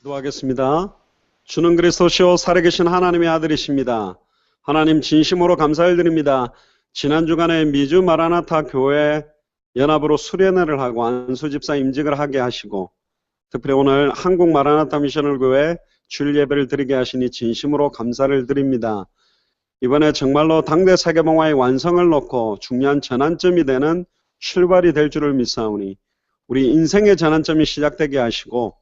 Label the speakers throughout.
Speaker 1: 기도하겠습니다. 주는 그리스도시요 살아계신 하나님의 아들이십니다. 하나님 진심으로 감사를 드립니다. 지난 주간에 미주 마라나타 교회 연합으로 수련회를 하고 안수 집사 임직을 하게 하시고 특별히 오늘 한국 마라나타 미셔널 교회 주일 예배를 드리게 하시니 진심으로 감사를 드립니다. 이번에 정말로 당대 세계봉화의 완성을 놓고 중요한 전환점이 되는 출발이 될 줄을 믿사오니 우리 인생의 전환점이 시작되게 하시고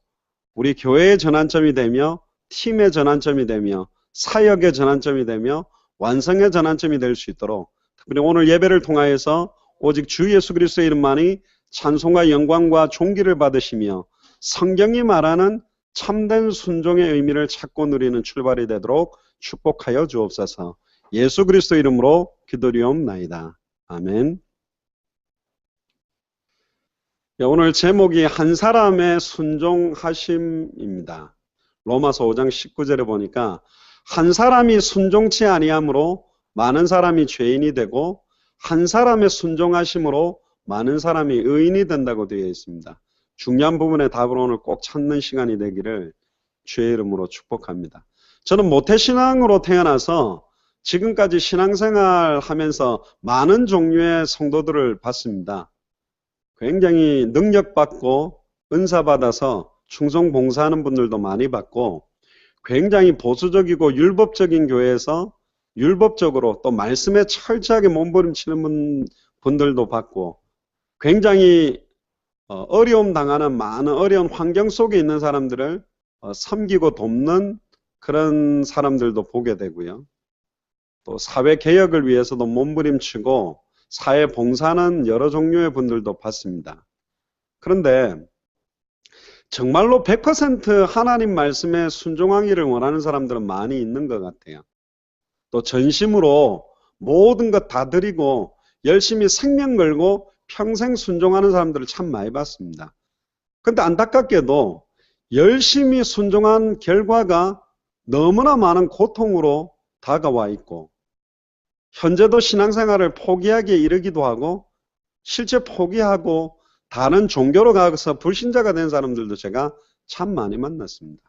Speaker 1: 우리 교회의 전환점이 되며 팀의 전환점이 되며 사역의 전환점이 되며 완성의 전환점이 될 수 있도록 특별히 오늘 예배를 통하여서 오직 주 예수 그리스도의 이름만이 찬송과 영광과 존귀를 받으시며 성경이 말하는 참된 순종의 의미를 찾고 누리는 출발이 되도록 축복하여 주옵소서. 예수 그리스도 이름으로 기도리옵나이다. 아멘. 오늘 제목이 한 사람의 순종하심입니다. 로마서 5장 19절에 보니까 한 사람이 순종치 아니함으로 많은 사람이 죄인이 되고 한 사람의 순종하심으로 많은 사람이 의인이 된다고 되어 있습니다. 중요한 부분의 답을 오늘 꼭 찾는 시간이 되기를 주의 이름으로 축복합니다. 저는 모태신앙으로 태어나서 지금까지 신앙생활 하면서 많은 종류의 성도들을 봤습니다. 굉장히 능력받고 은사받아서 충성봉사하는 분들도 많이 봤고 굉장히 보수적이고 율법적인 교회에서 율법적으로 또 말씀에 철저하게 몸부림치는 분들도 봤고 굉장히 어려움 당하는 많은 어려운 환경 속에 있는 사람들을 섬기고 돕는 그런 사람들도 보게 되고요. 또 사회개혁을 위해서도 몸부림치고 사회 봉사하는 여러 종류의 분들도 봤습니다. 그런데 정말로 100% 하나님 말씀에 순종하기를 원하는 사람들은 많이 있는 것 같아요. 또 전심으로 모든 것 다 드리고 열심히 생명 걸고 평생 순종하는 사람들을 참 많이 봤습니다. 그런데 안타깝게도 열심히 순종한 결과가 너무나 많은 고통으로 다가와 있고 현재도 신앙생활을 포기하기에 이르기도 하고 실제 포기하고 다른 종교로 가서 불신자가 된 사람들도 제가 참 많이 만났습니다.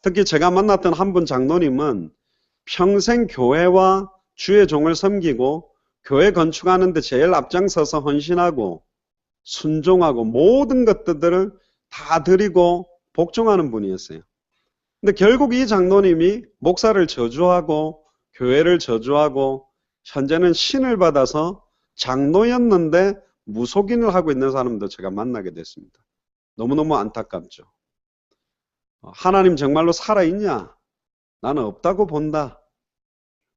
Speaker 1: 특히 제가 만났던 한 분 장로님은 평생 교회와 주의 종을 섬기고 교회 건축하는 데 제일 앞장서서 헌신하고 순종하고 모든 것들을 다 드리고 복종하는 분이었어요. 근데 결국 이 장로님이 목사를 저주하고 교회를 저주하고 현재는 신을 받아서 장로였는데 무속인을 하고 있는 사람도 제가 만나게 됐습니다. 너무너무 안타깝죠. 하나님 정말로 살아있냐? 나는 없다고 본다.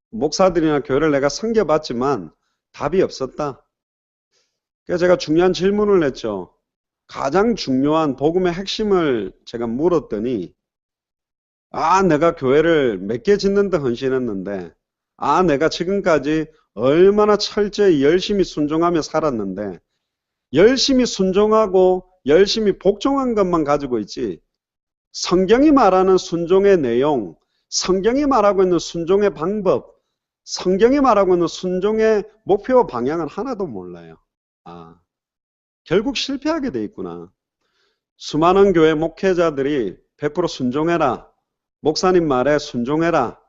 Speaker 1: 목사들이나 교회를 내가 섬겨봤지만 답이 없었다. 그래서 제가 중요한 질문을 했죠. 가장 중요한 복음의 핵심을 제가 물었더니 내가 교회를 몇 개 짓는데 헌신했는데 내가 지금까지 얼마나 철저히 열심히 순종하며 살았는데 열심히 순종하고 열심히 복종한 것만 가지고 있지 성경이 말하는 순종의 내용, 성경이 말하고 있는 순종의 방법, 성경이 말하고 있는 순종의 목표와 방향은 하나도 몰라요. 결국 실패하게 돼 있구나. 수많은 교회 목회자들이 100% 순종해라. 목사님 말에 순종해라.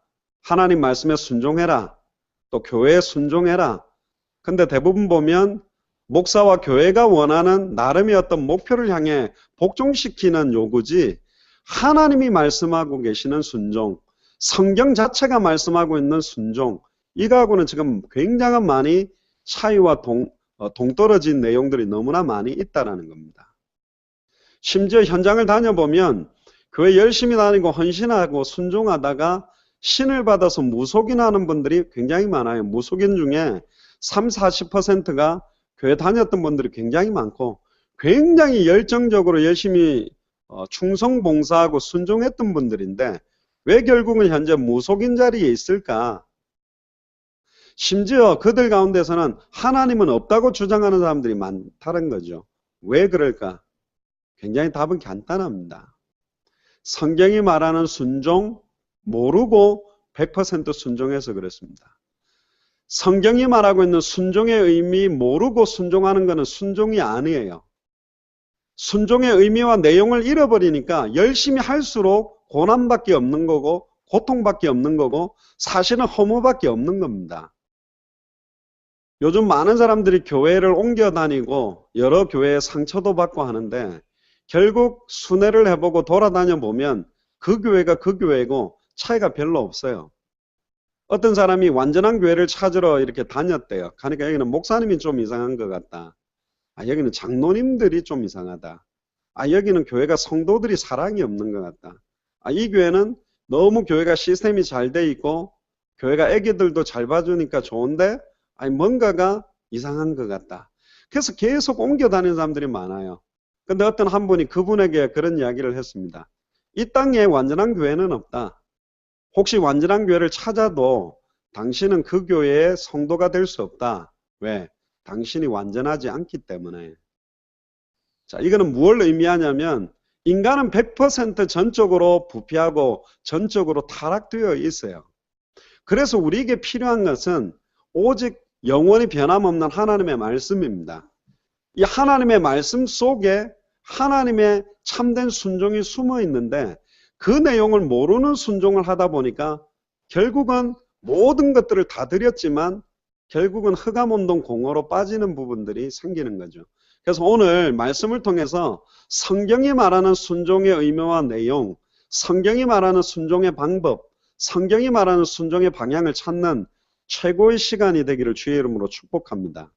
Speaker 1: 하나님 말씀에 순종해라. 또 교회에 순종해라. 근데 대부분 보면 목사와 교회가 원하는 나름의 어떤 목표를 향해 복종시키는 요구지 하나님이 말씀하고 계시는 순종, 성경 자체가 말씀하고 있는 순종, 이거하고는 지금 굉장한 많이 차이와 동떨어진 내용들이 너무나 많이 있다는 겁니다. 심지어 현장을 다녀보면 교회 열심히 다니고 헌신하고 순종하다가 신을 받아서 무속인하는 분들이 굉장히 많아요. 무속인 중에 30~40%가 교회 다녔던 분들이 굉장히 많고 굉장히 열정적으로 열심히 충성봉사하고 순종했던 분들인데 왜 결국은 현재 무속인 자리에 있을까? 심지어 그들 가운데서는 하나님은 없다고 주장하는 사람들이 많다는 거죠. 왜 그럴까? 굉장히 답은 간단합니다. 성경이 말하는 순종 모르고 100% 순종해서 그렇습니다. 성경이 말하고 있는 순종의 의미 모르고 순종하는 것은 순종이 아니에요. 순종의 의미와 내용을 잃어버리니까 열심히 할수록 고난밖에 없는 거고 고통밖에 없는 거고 사실은 허무밖에 없는 겁니다. 요즘 많은 사람들이 교회를 옮겨 다니고 여러 교회에 상처도 받고 하는데 결국 순회를 해보고 돌아다녀 보면 그 교회가 그 교회고 차이가 별로 없어요. 어떤 사람이 완전한 교회를 찾으러 이렇게 다녔대요. 그러니까 여기는 목사님이 좀 이상한 것 같다. 아, 여기는 장로님들이 좀 이상하다. 아, 여기는 교회가 성도들이 사랑이 없는 것 같다. 아, 이 교회는 너무 교회가 시스템이 잘 돼 있고 교회가 애기들도 잘 봐주니까 좋은데 아니 뭔가가 이상한 것 같다. 그래서 계속 옮겨 다니는 사람들이 많아요. 근데 어떤 한 분이 그분에게 그런 이야기를 했습니다. 이 땅에 완전한 교회는 없다. 혹시 완전한 교회를 찾아도 당신은 그 교회의 성도가 될 수 없다. 왜? 당신이 완전하지 않기 때문에. 자, 이거는 무엇을 의미하냐면 인간은 100% 전적으로 부패하고 전적으로 타락되어 있어요. 그래서 우리에게 필요한 것은 오직 영원히 변함없는 하나님의 말씀입니다. 이 하나님의 말씀 속에 하나님의 참된 순종이 숨어 있는데 그 내용을 모르는 순종을 하다 보니까 결국은 모든 것들을 다 드렸지만 결국은 흑암운동 공허로 빠지는 부분들이 생기는 거죠. 그래서 오늘 말씀을 통해서 성경이 말하는 순종의 의미와 내용, 성경이 말하는 순종의 방법, 성경이 말하는 순종의 방향을 찾는 최고의 시간이 되기를 주의 이름으로 축복합니다.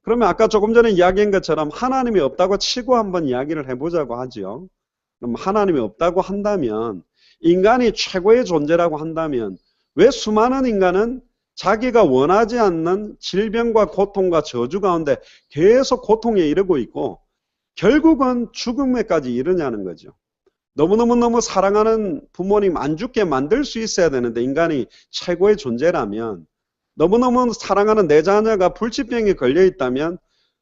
Speaker 1: 그러면 아까 조금 전에 이야기한 것처럼 하나님이 없다고 치고 한번 이야기를 해보자고 하죠. 그럼 하나님이 없다고 한다면 인간이 최고의 존재라고 한다면 왜 수많은 인간은 자기가 원하지 않는 질병과 고통과 저주 가운데 계속 고통에 이르고 있고 결국은 죽음에까지 이르냐는 거죠. 너무 사랑하는 부모님 안 죽게 만들 수 있어야 되는데 인간이 최고의 존재라면 너무너무 사랑하는 내 자녀가 불치병에 걸려 있다면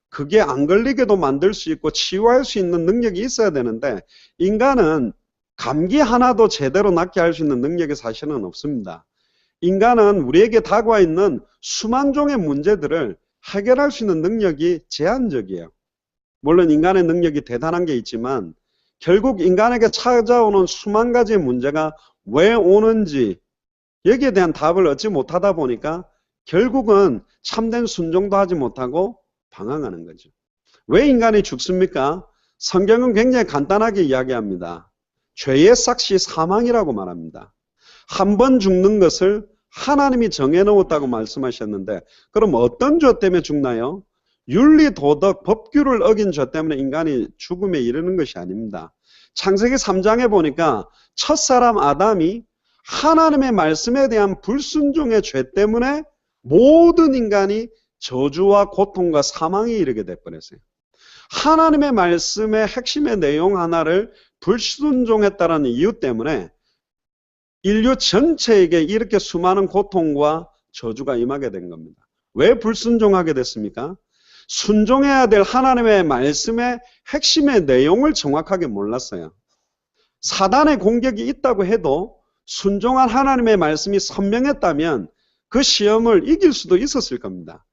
Speaker 1: 그게 안 걸리게도 만들 수 있고 치유할 수 있는 능력이 있어야 되는데 인간은 감기 하나도 제대로 낫게 할 수 있는 능력이 사실은 없습니다. 인간은 우리에게 다가와 있는 수만 종의 문제들을 해결할 수 있는 능력이 제한적이에요. 물론 인간의 능력이 대단한 게 있지만 결국 인간에게 찾아오는 수만 가지의 문제가 왜 오는지 여기에 대한 답을 얻지 못하다 보니까 결국은 참된 순종도 하지 못하고 방황하는 거죠. 왜 인간이 죽습니까? 성경은 굉장히 간단하게 이야기합니다. 죄의 삭시 사망이라고 말합니다. 한 번 죽는 것을 하나님이 정해놓았다고 말씀하셨는데 그럼 어떤 죄 때문에 죽나요? 윤리, 도덕, 법규를 어긴 죄 때문에 인간이 죽음에 이르는 것이 아닙니다. 창세기 3장에 보니까 첫사람 아담이 하나님의 말씀에 대한 불순종의 죄 때문에 모든 인간이 저주와 고통과 사망에 이르게 돼버렸어요. 하나님의 말씀의 핵심의 내용 하나를 불순종했다는 이유 때문에 인류 전체에게 이렇게 수많은 고통과 저주가 임하게 된 겁니다. 왜 불순종하게 됐습니까? 순종해야 될 하나님의 말씀의 핵심의 내용을 정확하게 몰랐어요. 사단의 공격이 있다고 해도 순종한 하나님의 말씀이 선명했다면 그 시험을 이길 수도 있었을 겁니다.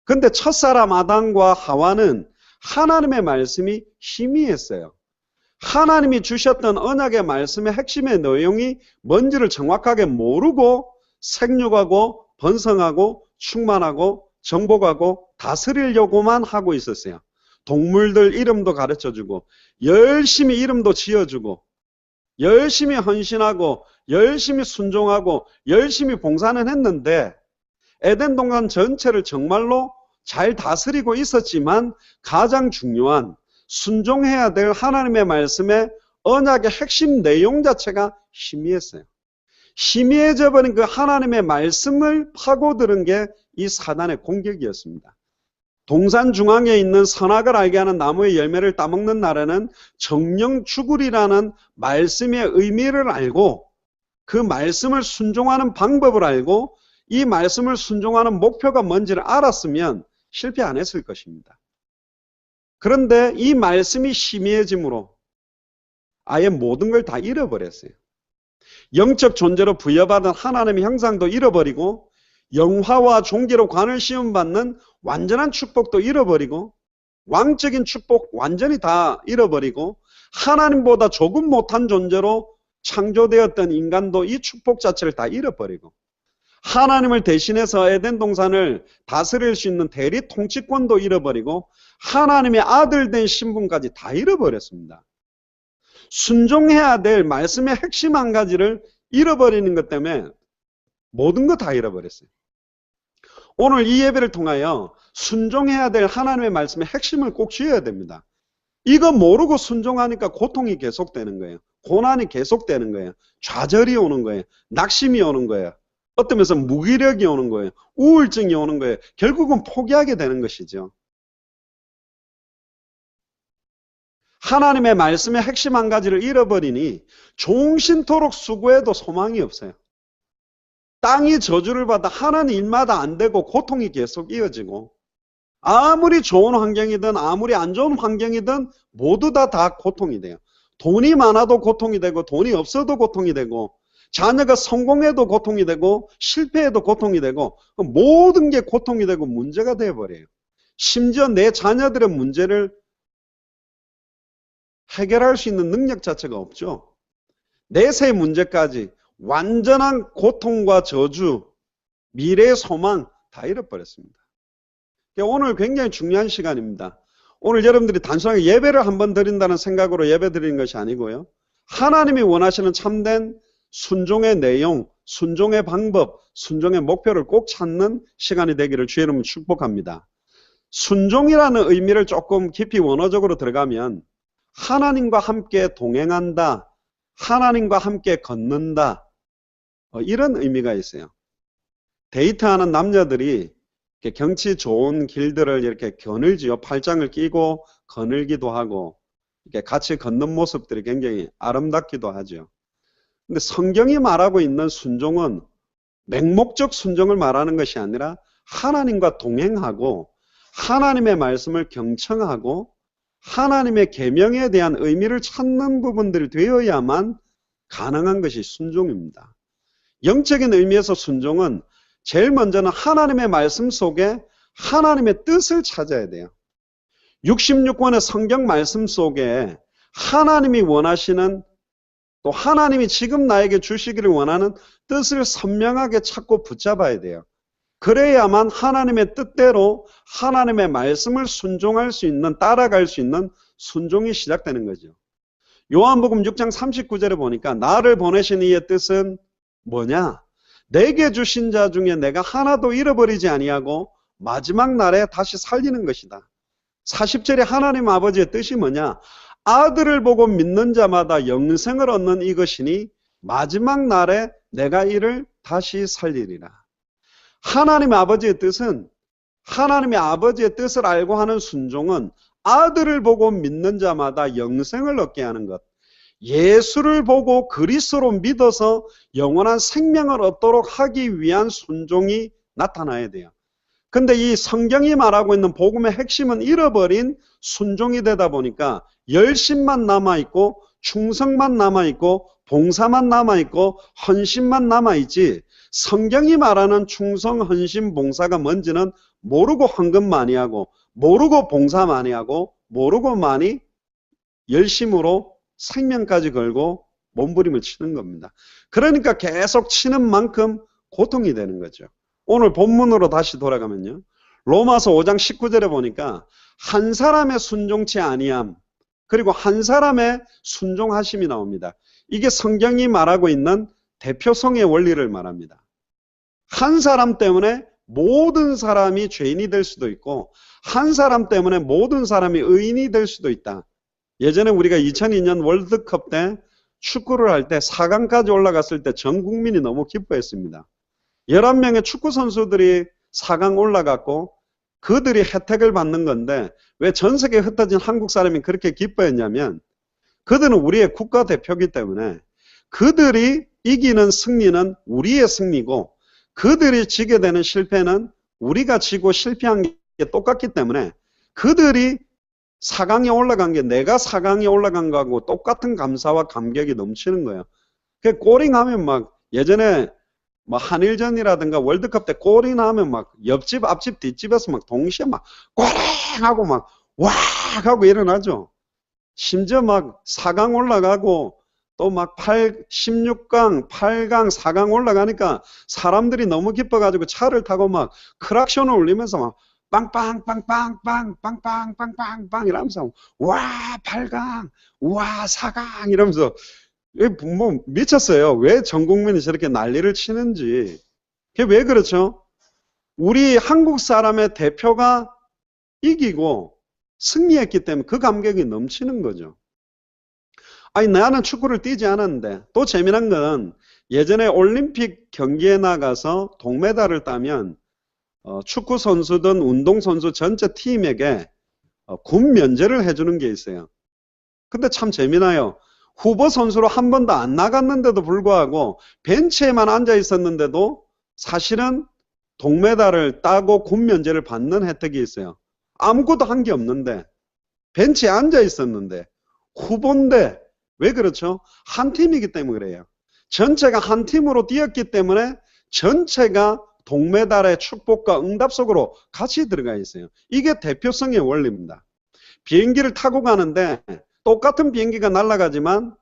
Speaker 1: 그런데 첫사람 아담과 하와는 하나님의 말씀이 희미했어요. 하나님이 주셨던 언약의 말씀의 핵심의 내용이 뭔지를 정확하게 모르고 생육하고 번성하고 충만하고 정복하고 다스리려고만 하고 있었어요. 동물들 이름도 가르쳐주고 열심히 이름도 지어주고 열심히 헌신하고 열심히 순종하고 열심히 봉사는 했는데 에덴 동산 전체를 정말로 잘 다스리고 있었지만 가장 중요한 순종해야 될 하나님의 말씀의 언약의 핵심 내용 자체가 희미했어요. 희미해져 버린 그 하나님의 말씀을 파고드는 게 이 사단의 공격이었습니다. 동산 중앙에 있는 선악을 알게 하는 나무의 열매를 따먹는 날에는 정령 죽으리라는 말씀의 의미를 알고 그 말씀을 순종하는 방법을 알고 이 말씀을 순종하는 목표가 뭔지를 알았으면 실패 안 했을 것입니다. 그런데 이 말씀이 희미해짐으로 아예 모든 걸 다 잃어버렸어요. 영적 존재로 부여받은 하나님의 형상도 잃어버리고 영화와 종기로 관을 시험받는 완전한 축복도 잃어버리고 왕적인 축복 완전히 다 잃어버리고 하나님보다 조금 못한 존재로 창조되었던 인간도 이 축복 자체를 다 잃어버리고 하나님을 대신해서 에덴 동산을 다스릴 수 있는 대리 통치권도 잃어버리고 하나님의 아들 된 신분까지 다 잃어버렸습니다. 순종해야 될 말씀의 핵심 한 가지를 잃어버리는 것 때문에 모든 거 다 잃어버렸어요. 오늘 이 예배를 통하여 순종해야 될 하나님의 말씀의 핵심을 꼭 쥐어야 됩니다. 이거 모르고 순종하니까 고통이 계속되는 거예요. 고난이 계속되는 거예요. 좌절이 오는 거예요. 낙심이 오는 거예요. 어떤 면에서 무기력이 오는 거예요. 우울증이 오는 거예요. 결국은 포기하게 되는 것이죠. 하나님의 말씀의 핵심 한 가지를 잃어버리니 종신토록 수고해도 소망이 없어요. 땅이 저주를 받아 하나님 일마다 안 되고 고통이 계속 이어지고 아무리 좋은 환경이든 아무리 안 좋은 환경이든 모두 다 고통이 돼요. 돈이 많아도 고통이 되고 돈이 없어도 고통이 되고 자녀가 성공해도 고통이 되고 실패해도 고통이 되고 모든 게 고통이 되고 문제가 되어버려요. 심지어 내 자녀들의 문제를 해결할 수 있는 능력 자체가 없죠. 내세 문제까지 완전한 고통과 저주, 미래의 소망 다 잃어버렸습니다. 오늘 굉장히 중요한 시간입니다. 오늘 여러분들이 단순하게 예배를 한번 드린다는 생각으로 예배 드리는 것이 아니고요. 하나님이 원하시는 참된 순종의 내용, 순종의 방법, 순종의 목표를 꼭 찾는 시간이 되기를 주의 이름으로 축복합니다. 순종이라는 의미를 조금 깊이 원어적으로 들어가면 하나님과 함께 동행한다, 하나님과 함께 걷는다, 이런 의미가 있어요. 데이트하는 남녀들이 경치 좋은 길들을 이렇게 거닐지요. 팔짱을 끼고 거닐기도 하고 이렇게 같이 걷는 모습들이 굉장히 아름답기도 하죠. 근데 성경이 말하고 있는 순종은 맹목적 순종을 말하는 것이 아니라 하나님과 동행하고 하나님의 말씀을 경청하고 하나님의 계명에 대한 의미를 찾는 부분들이 되어야만 가능한 것이 순종입니다. 영적인 의미에서 순종은 제일 먼저는 하나님의 말씀 속에 하나님의 뜻을 찾아야 돼요. 66권의 성경 말씀 속에 하나님이 원하시는 또 하나님이 지금 나에게 주시기를 원하는 뜻을 선명하게 찾고 붙잡아야 돼요. 그래야만 하나님의 뜻대로 하나님의 말씀을 순종할 수 있는, 따라갈 수 있는 순종이 시작되는 거죠. 요한복음 6장 39절에 보니까 나를 보내신 이의 뜻은 뭐냐? 내게 주신 자 중에 내가 하나도 잃어버리지 아니하고 마지막 날에 다시 살리는 것이다. 40절에 하나님 아버지의 뜻이 뭐냐? 아들을 보고 믿는 자마다 영생을 얻는 이것이니 마지막 날에 내가 이를 다시 살리리라. 하나님 아버지의 뜻은, 하나님의 아버지의 뜻을 알고 하는 순종은 아들을 보고 믿는 자마다 영생을 얻게 하는 것, 예수를 보고 그리스도로 믿어서 영원한 생명을 얻도록 하기 위한 순종이 나타나야 돼요. 근데 이 성경이 말하고 있는 복음의 핵심은 잃어버린 순종이 되다 보니까 열심만 남아있고 충성만 남아있고 봉사만 남아있고 헌신만 남아있지 성경이 말하는 충성, 헌신, 봉사가 뭔지는 모르고 헌금 많이 하고 모르고 봉사 많이 하고 모르고 많이 열심으로 생명까지 걸고 몸부림을 치는 겁니다. 그러니까 계속 치는 만큼 고통이 되는 거죠. 오늘 본문으로 다시 돌아가면요. 로마서 5장 19절에 보니까 한 사람의 순종치 아니함 그리고 한 사람의 순종하심이 나옵니다. 이게 성경이 말하고 있는 대표성의 원리를 말합니다. 한 사람 때문에 모든 사람이 죄인이 될 수도 있고 한 사람 때문에 모든 사람이 의인이 될 수도 있다. 예전에 우리가 2002년 월드컵 때 축구를 할 때 4강까지 올라갔을 때 전 국민이 너무 기뻐했습니다. 11명의 축구 선수들이 4강 올라갔고 그들이 혜택을 받는 건데 왜 전 세계에 흩어진 한국 사람이 그렇게 기뻐했냐면 그들은 우리의 국가대표이기 때문에 그들이 이기는 승리는 우리의 승리고 그들이 지게 되는 실패는 우리가 지고 실패한 게 똑같기 때문에 그들이 4강에 올라간 게 내가 4강에 올라간 거하고 똑같은 감사와 감격이 넘치는 거예요. 그 골인하면 막 예전에 뭐 한일전이라든가 월드컵 때 골인하면 막 옆집 앞집 뒷집에서 막 동시에 막 꼬랭하고 막 와 하고 일어나죠. 심지어 막 4강 올라가고 또 막 16강, 8강, 4강 올라가니까 사람들이 너무 기뻐가지고 차를 타고 막 크락션을 울리면서 막 빵빵빵빵빵 빵빵빵빵빵 이러면서 와 8강, 와 4강 이러면서 뭐 미쳤어요. 왜 전 국민이 저렇게 난리를 치는지. 그게 왜 그렇죠? 우리 한국 사람의 대표가 이기고 승리했기 때문에 그 감격이 넘치는 거죠. 아니 나는 축구를 뛰지 않았는데 또 재미난 건 예전에 올림픽 경기에 나가서 동메달을 따면 축구 선수든 운동 선수 전체 팀에게 군 면제를 해주는 게 있어요. 근데 참 재미나요. 후보 선수로 한 번도 안 나갔는데도 불구하고 벤치에만 앉아 있었는데도 사실은 동메달을 따고 군 면제를 받는 혜택이 있어요. 아무것도 한 게 없는데 벤치에 앉아 있었는데 후보인데 왜 그렇죠? 한 팀이기 때문에 그래요. 전체가 한 팀으로 뛰었기 때문에 전체가 동메달의 축복과 응답 속으로 같이 들어가 있어요. 이게 대표성의 원리입니다. 비행기를 타고 가는데 똑같은 비행기가 날아가지만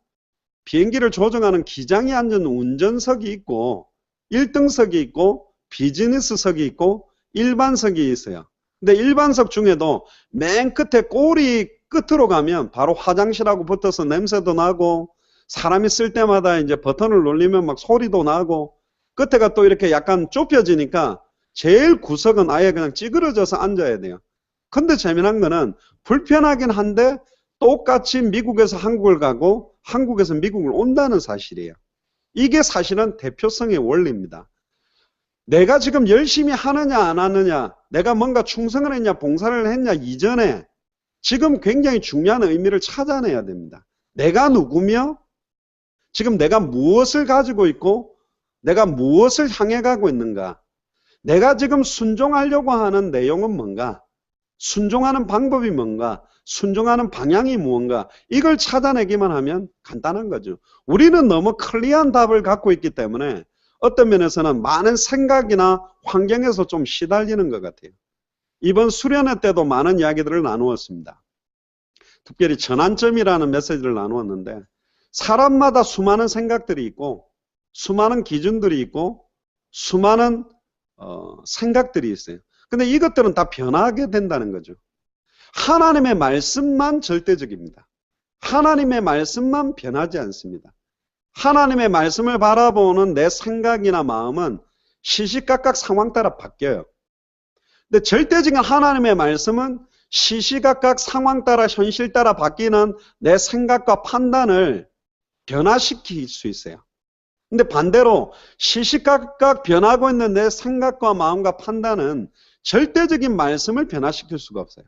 Speaker 1: 비행기를 조종하는 기장이 앉은 운전석이 있고 1등석이 있고 비즈니스석이 있고 일반석이 있어요. 근데 일반석 중에도 맨 끝에 꼬리 끝으로 가면 바로 화장실하고 붙어서 냄새도 나고 사람이 쓸 때마다 이제 버튼을 눌리면 막 소리도 나고 끝에가 또 이렇게 약간 좁혀지니까 제일 구석은 아예 그냥 찌그러져서 앉아야 돼요. 근데 재미난 거는 불편하긴 한데 똑같이 미국에서 한국을 가고 한국에서 미국을 온다는 사실이에요. 이게 사실은 대표성의 원리입니다. 내가 지금 열심히 하느냐 안 하느냐, 내가 뭔가 충성을 했냐 봉사를 했냐 이전에 지금 굉장히 중요한 의미를 찾아내야 됩니다. 내가 누구며 지금 내가 무엇을 가지고 있고 내가 무엇을 향해 가고 있는가, 내가 지금 순종하려고 하는 내용은 뭔가, 순종하는 방법이 뭔가, 순종하는 방향이 무언가, 이걸 찾아내기만 하면 간단한 거죠. 우리는 너무 클리어한 답을 갖고 있기 때문에 어떤 면에서는 많은 생각이나 환경에서 좀 시달리는 것 같아요. 이번 수련회 때도 많은 이야기들을 나누었습니다. 특별히 전환점이라는 메시지를 나누었는데 사람마다 수많은 생각들이 있고 수많은 기준들이 있고 수많은 생각들이 있어요. 근데 이것들은 다 변하게 된다는 거죠. 하나님의 말씀만 절대적입니다. 하나님의 말씀만 변하지 않습니다. 하나님의 말씀을 바라보는 내 생각이나 마음은 시시각각 상황 따라 바뀌어요. 근데 절대적인 하나님의 말씀은 시시각각 상황 따라 현실 따라 바뀌는 내 생각과 판단을 변화시킬 수 있어요. 근데 반대로 시시각각 변하고 있는 내 생각과 마음과 판단은 절대적인 말씀을 변화시킬 수가 없어요.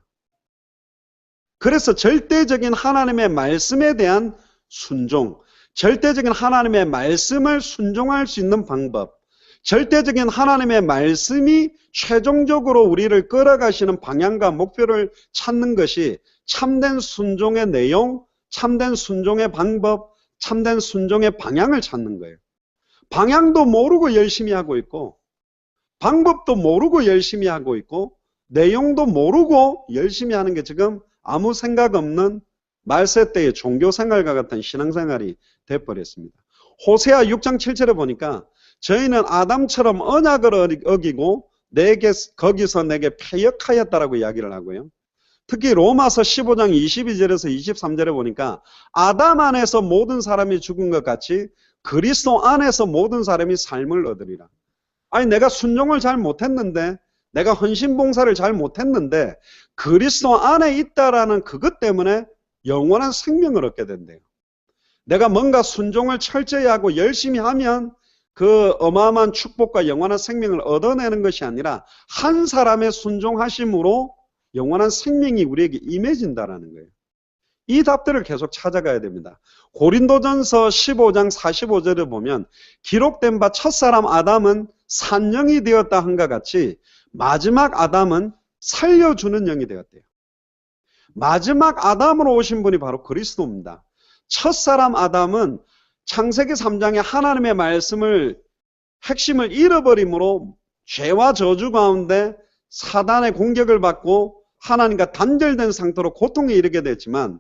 Speaker 1: 그래서 절대적인 하나님의 말씀에 대한 순종, 절대적인 하나님의 말씀을 순종할 수 있는 방법, 절대적인 하나님의 말씀이 최종적으로 우리를 끌어가시는 방향과 목표를 찾는 것이 참된 순종의 내용, 참된 순종의 방법, 참된 순종의 방향을 찾는 거예요. 방향도 모르고 열심히 하고 있고 방법도 모르고 열심히 하고 있고 내용도 모르고 열심히 하는 게 지금 아무 생각 없는 말세 때의 종교생활과 같은 신앙생활이 돼버렸습니다. 호세아 6장 7절에 보니까 저희는 아담처럼 언약을 어기고 거기서 내게 패역하였다라고 이야기를 하고요. 특히 로마서 15장 22절에서 23절에 보니까 아담 안에서 모든 사람이 죽은 것 같이 그리스도 안에서 모든 사람이 삶을 얻으리라. 아니 내가 순종을 잘 못했는데 내가 헌신봉사를 잘 못했는데 그리스도 안에 있다라는 그것 때문에 영원한 생명을 얻게 된대요. 내가 뭔가 순종을 철저히 하고 열심히 하면 그 어마어마한 축복과 영원한 생명을 얻어내는 것이 아니라 한 사람의 순종하심으로 영원한 생명이 우리에게 임해진다라는 거예요. 이 답들을 계속 찾아가야 됩니다. 고린도전서 15장 45절을 보면 기록된 바 첫사람 아담은 산영이 되었다 한것 같이 마지막 아담은 살려주는 영이 되었대요. 마지막 아담으로 오신 분이 바로 그리스도입니다. 첫사람 아담은 창세기 3장에 하나님의 말씀을 핵심을 잃어버림으로 죄와 저주 가운데 사단의 공격을 받고 하나님과 단절된 상태로 고통에 이르게 됐지만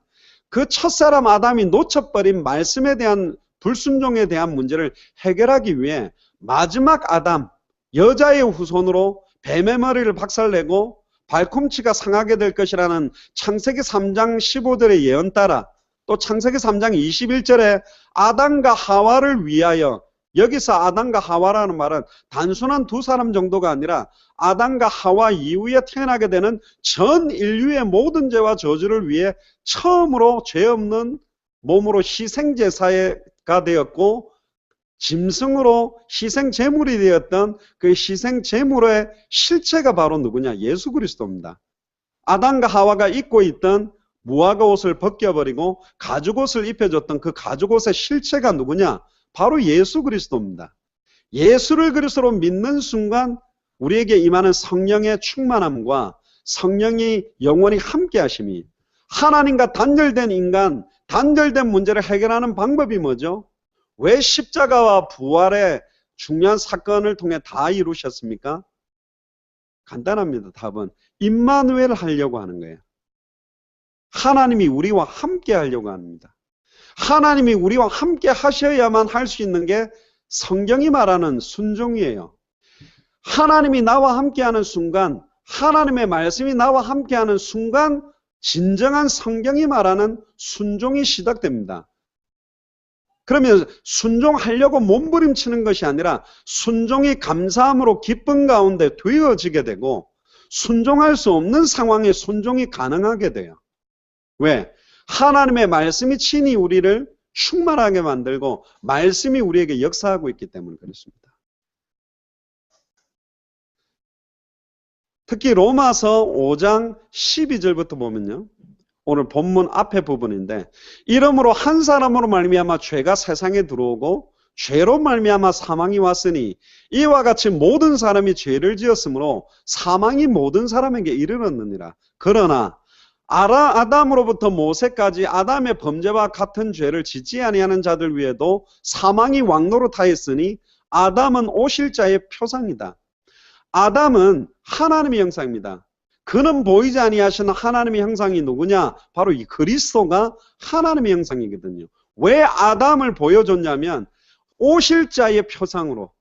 Speaker 1: 그 첫사람 아담이 놓쳐버린 말씀에 대한 불순종에 대한 문제를 해결하기 위해 마지막 아담, 여자의 후손으로 뱀의 머리를 박살내고 발꿈치가 상하게 될 것이라는 창세기 3장 15절의 예언 따라 또 창세기 3장 21절에 아담과 하와를 위하여, 여기서 아담과 하와라는 말은 단순한 두 사람 정도가 아니라 아담과 하와 이후에 태어나게 되는 전 인류의 모든 죄와 저주를 위해 처음으로 죄 없는 몸으로 희생제사가 되었고 짐승으로 희생제물이 되었던 그 희생제물의 실체가 바로 누구냐? 예수 그리스도입니다. 아담과 하와가 입고 있던 무화과 옷을 벗겨버리고 가죽옷을 입혀줬던 그 가죽옷의 실체가 누구냐? 바로 예수 그리스도입니다. 예수를 그리스도로 믿는 순간 우리에게 임하는 성령의 충만함과 성령이 영원히 함께 하심이, 하나님과 단절된 인간, 단절된 문제를 해결하는 방법이 뭐죠? 왜 십자가와 부활의 중요한 사건을 통해 다 이루셨습니까? 간단합니다. 답은 임마누엘 하려고 하는 거예요. 하나님이 우리와 함께 하려고 합니다. 하나님이 우리와 함께 하셔야만 할 수 있는 게 성경이 말하는 순종이에요. 하나님이 나와 함께하는 순간, 하나님의 말씀이 나와 함께하는 순간 진정한 성경이 말하는 순종이 시작됩니다. 그러면 순종하려고 몸부림치는 것이 아니라 순종이 감사함으로 기쁨 가운데 되어지게 되고 순종할 수 없는 상황에 순종이 가능하게 돼요. 왜? 하나님의 말씀이 친히 우리를 충만하게 만들고 말씀이 우리에게 역사하고 있기 때문에 그렇습니다. 특히 로마서 5장 12절부터 보면요. 오늘 본문 앞에 부분인데, 이러므로 한 사람으로 말미암아 죄가 세상에 들어오고 죄로 말미암아 사망이 왔으니 이와 같이 모든 사람이 죄를 지었으므로 사망이 모든 사람에게 이르렀느니라. 그러나 아담으로부터 모세까지 아담의 범죄와 같은 죄를 짓지 아니하는 자들 위에도 사망이 왕노릇하였으니 아담은 오실 자의 표상이다. 아담은 하나님의 형상입니다. 그는 보이지 아니하시는 하나님의 형상이 누구냐? 바로 이 그리스도가 하나님의 형상이거든요. 왜 아담을 보여줬냐면 오실 자의 표상으로,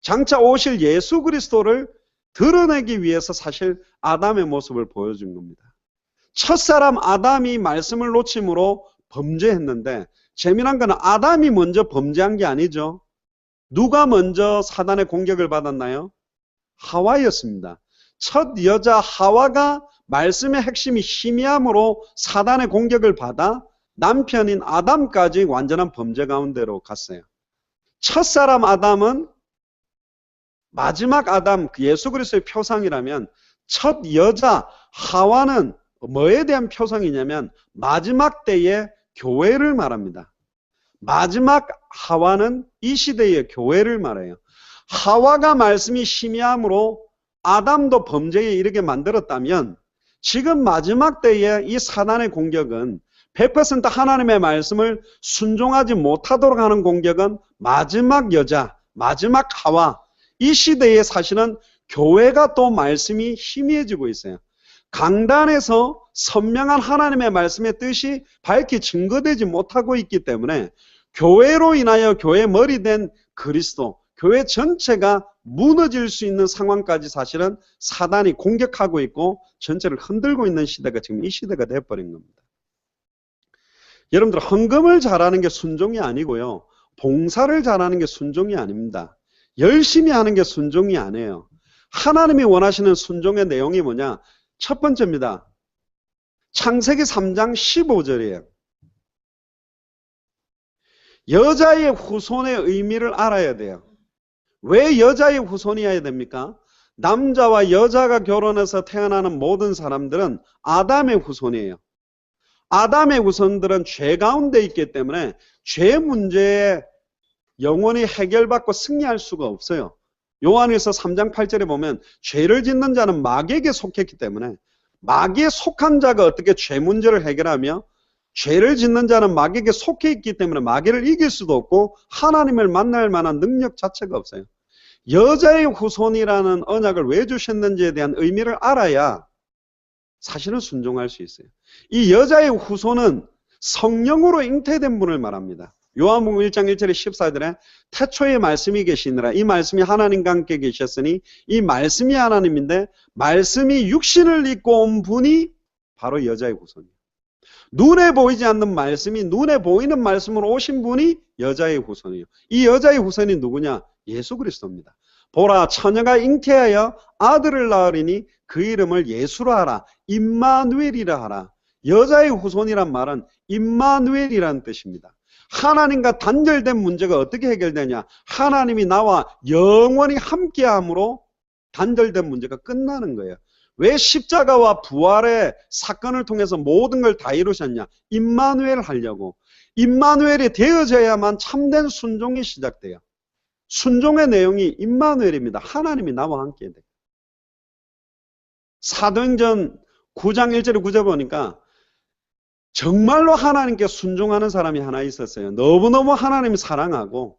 Speaker 1: 장차 오실 예수 그리스도를 드러내기 위해서 사실 아담의 모습을 보여준 겁니다. 첫사람 아담이 말씀을 놓침으로 범죄했는데, 재미난 건 아담이 먼저 범죄한 게 아니죠. 누가 먼저 사단의 공격을 받았나요? 하와였습니다. 첫 여자 하와가 말씀의 핵심이 희미함으로 사단의 공격을 받아 남편인 아담까지 완전한 범죄 가운데로 갔어요. 첫사람 아담은 마지막 아담, 예수 그리스도의 표상이라면 첫 여자 하와는 뭐에 대한 표상이냐면 마지막 때의 교회를 말합니다. 마지막 하와는 이 시대의 교회를 말해요. 하와가 말씀이 희미함으로 아담도 범죄에 이르게 만들었다면 지금 마지막 때의 이 사단의 공격은 100% 하나님의 말씀을 순종하지 못하도록 하는 공격은 마지막 여자, 마지막 하와, 이 시대에 사실은 교회가 또 말씀이 희미해지고 있어요. 강단에서 선명한 하나님의 말씀의 뜻이 밝히 증거되지 못하고 있기 때문에 교회로 인하여 교회의 머리 된 그리스도, 교회 전체가 무너질 수 있는 상황까지 사실은 사단이 공격하고 있고 전체를 흔들고 있는 시대가 지금 이 시대가 되어버린 겁니다. 여러분들, 헌금을 잘하는 게 순종이 아니고요. 봉사를 잘하는 게 순종이 아닙니다. 열심히 하는 게 순종이 아니에요. 하나님이 원하시는 순종의 내용이 뭐냐? 첫 번째입니다. 창세기 3장 15절이에요. 여자의 후손의 의미를 알아야 돼요. 왜 여자의 후손이어야 됩니까? 남자와 여자가 결혼해서 태어나는 모든 사람들은 아담의 후손이에요. 아담의 후손들은 죄 가운데 있기 때문에 죄 문제에 영원히 해결받고 승리할 수가 없어요. 요한일서 3장 8절에 보면 죄를 짓는 자는 마귀에게 속했기 때문에 마귀에 속한 자가 어떻게 죄 문제를 해결하며 죄를 짓는 자는 마귀에게 속해 있기 때문에 마귀를 이길 수도 없고 하나님을 만날 만한 능력 자체가 없어요. 여자의 후손이라는 언약을 왜 주셨는지에 대한 의미를 알아야 사실은 순종할 수 있어요. 이 여자의 후손은 성령으로 잉태된 분을 말합니다. 요한복음 1장 1절에 14절에 태초에 말씀이 계시니라. 이 말씀이 하나님과 함께 계셨으니 이 말씀이 하나님인데 말씀이 육신을 입고 온 분이 바로 여자의 후손이에요. 눈에 보이지 않는 말씀이 눈에 보이는 말씀으로 오신 분이 여자의 후손이에요. 이 여자의 후손이 누구냐? 예수 그리스도입니다. 보라, 처녀가 잉태하여 아들을 낳으리니 그 이름을 예수라 하라. 임마누엘이라 하라. 여자의 후손이란 말은 임마누엘이라는 뜻입니다. 하나님과 단절된 문제가 어떻게 해결되냐? 하나님이 나와 영원히 함께함으로 단절된 문제가 끝나는 거예요. 왜 십자가와 부활의 사건을 통해서 모든 걸 다 이루셨냐? 임마누엘 하려고. 임마누엘이 되어져야만 참된 순종이 시작돼요. 순종의 내용이 임마누엘입니다. 하나님이 나와 함께 돼요. 사도행전 9장 1절에 9절 보니까 정말로 하나님께 순종하는 사람이 하나 있었어요. 너무너무 하나님을 사랑하고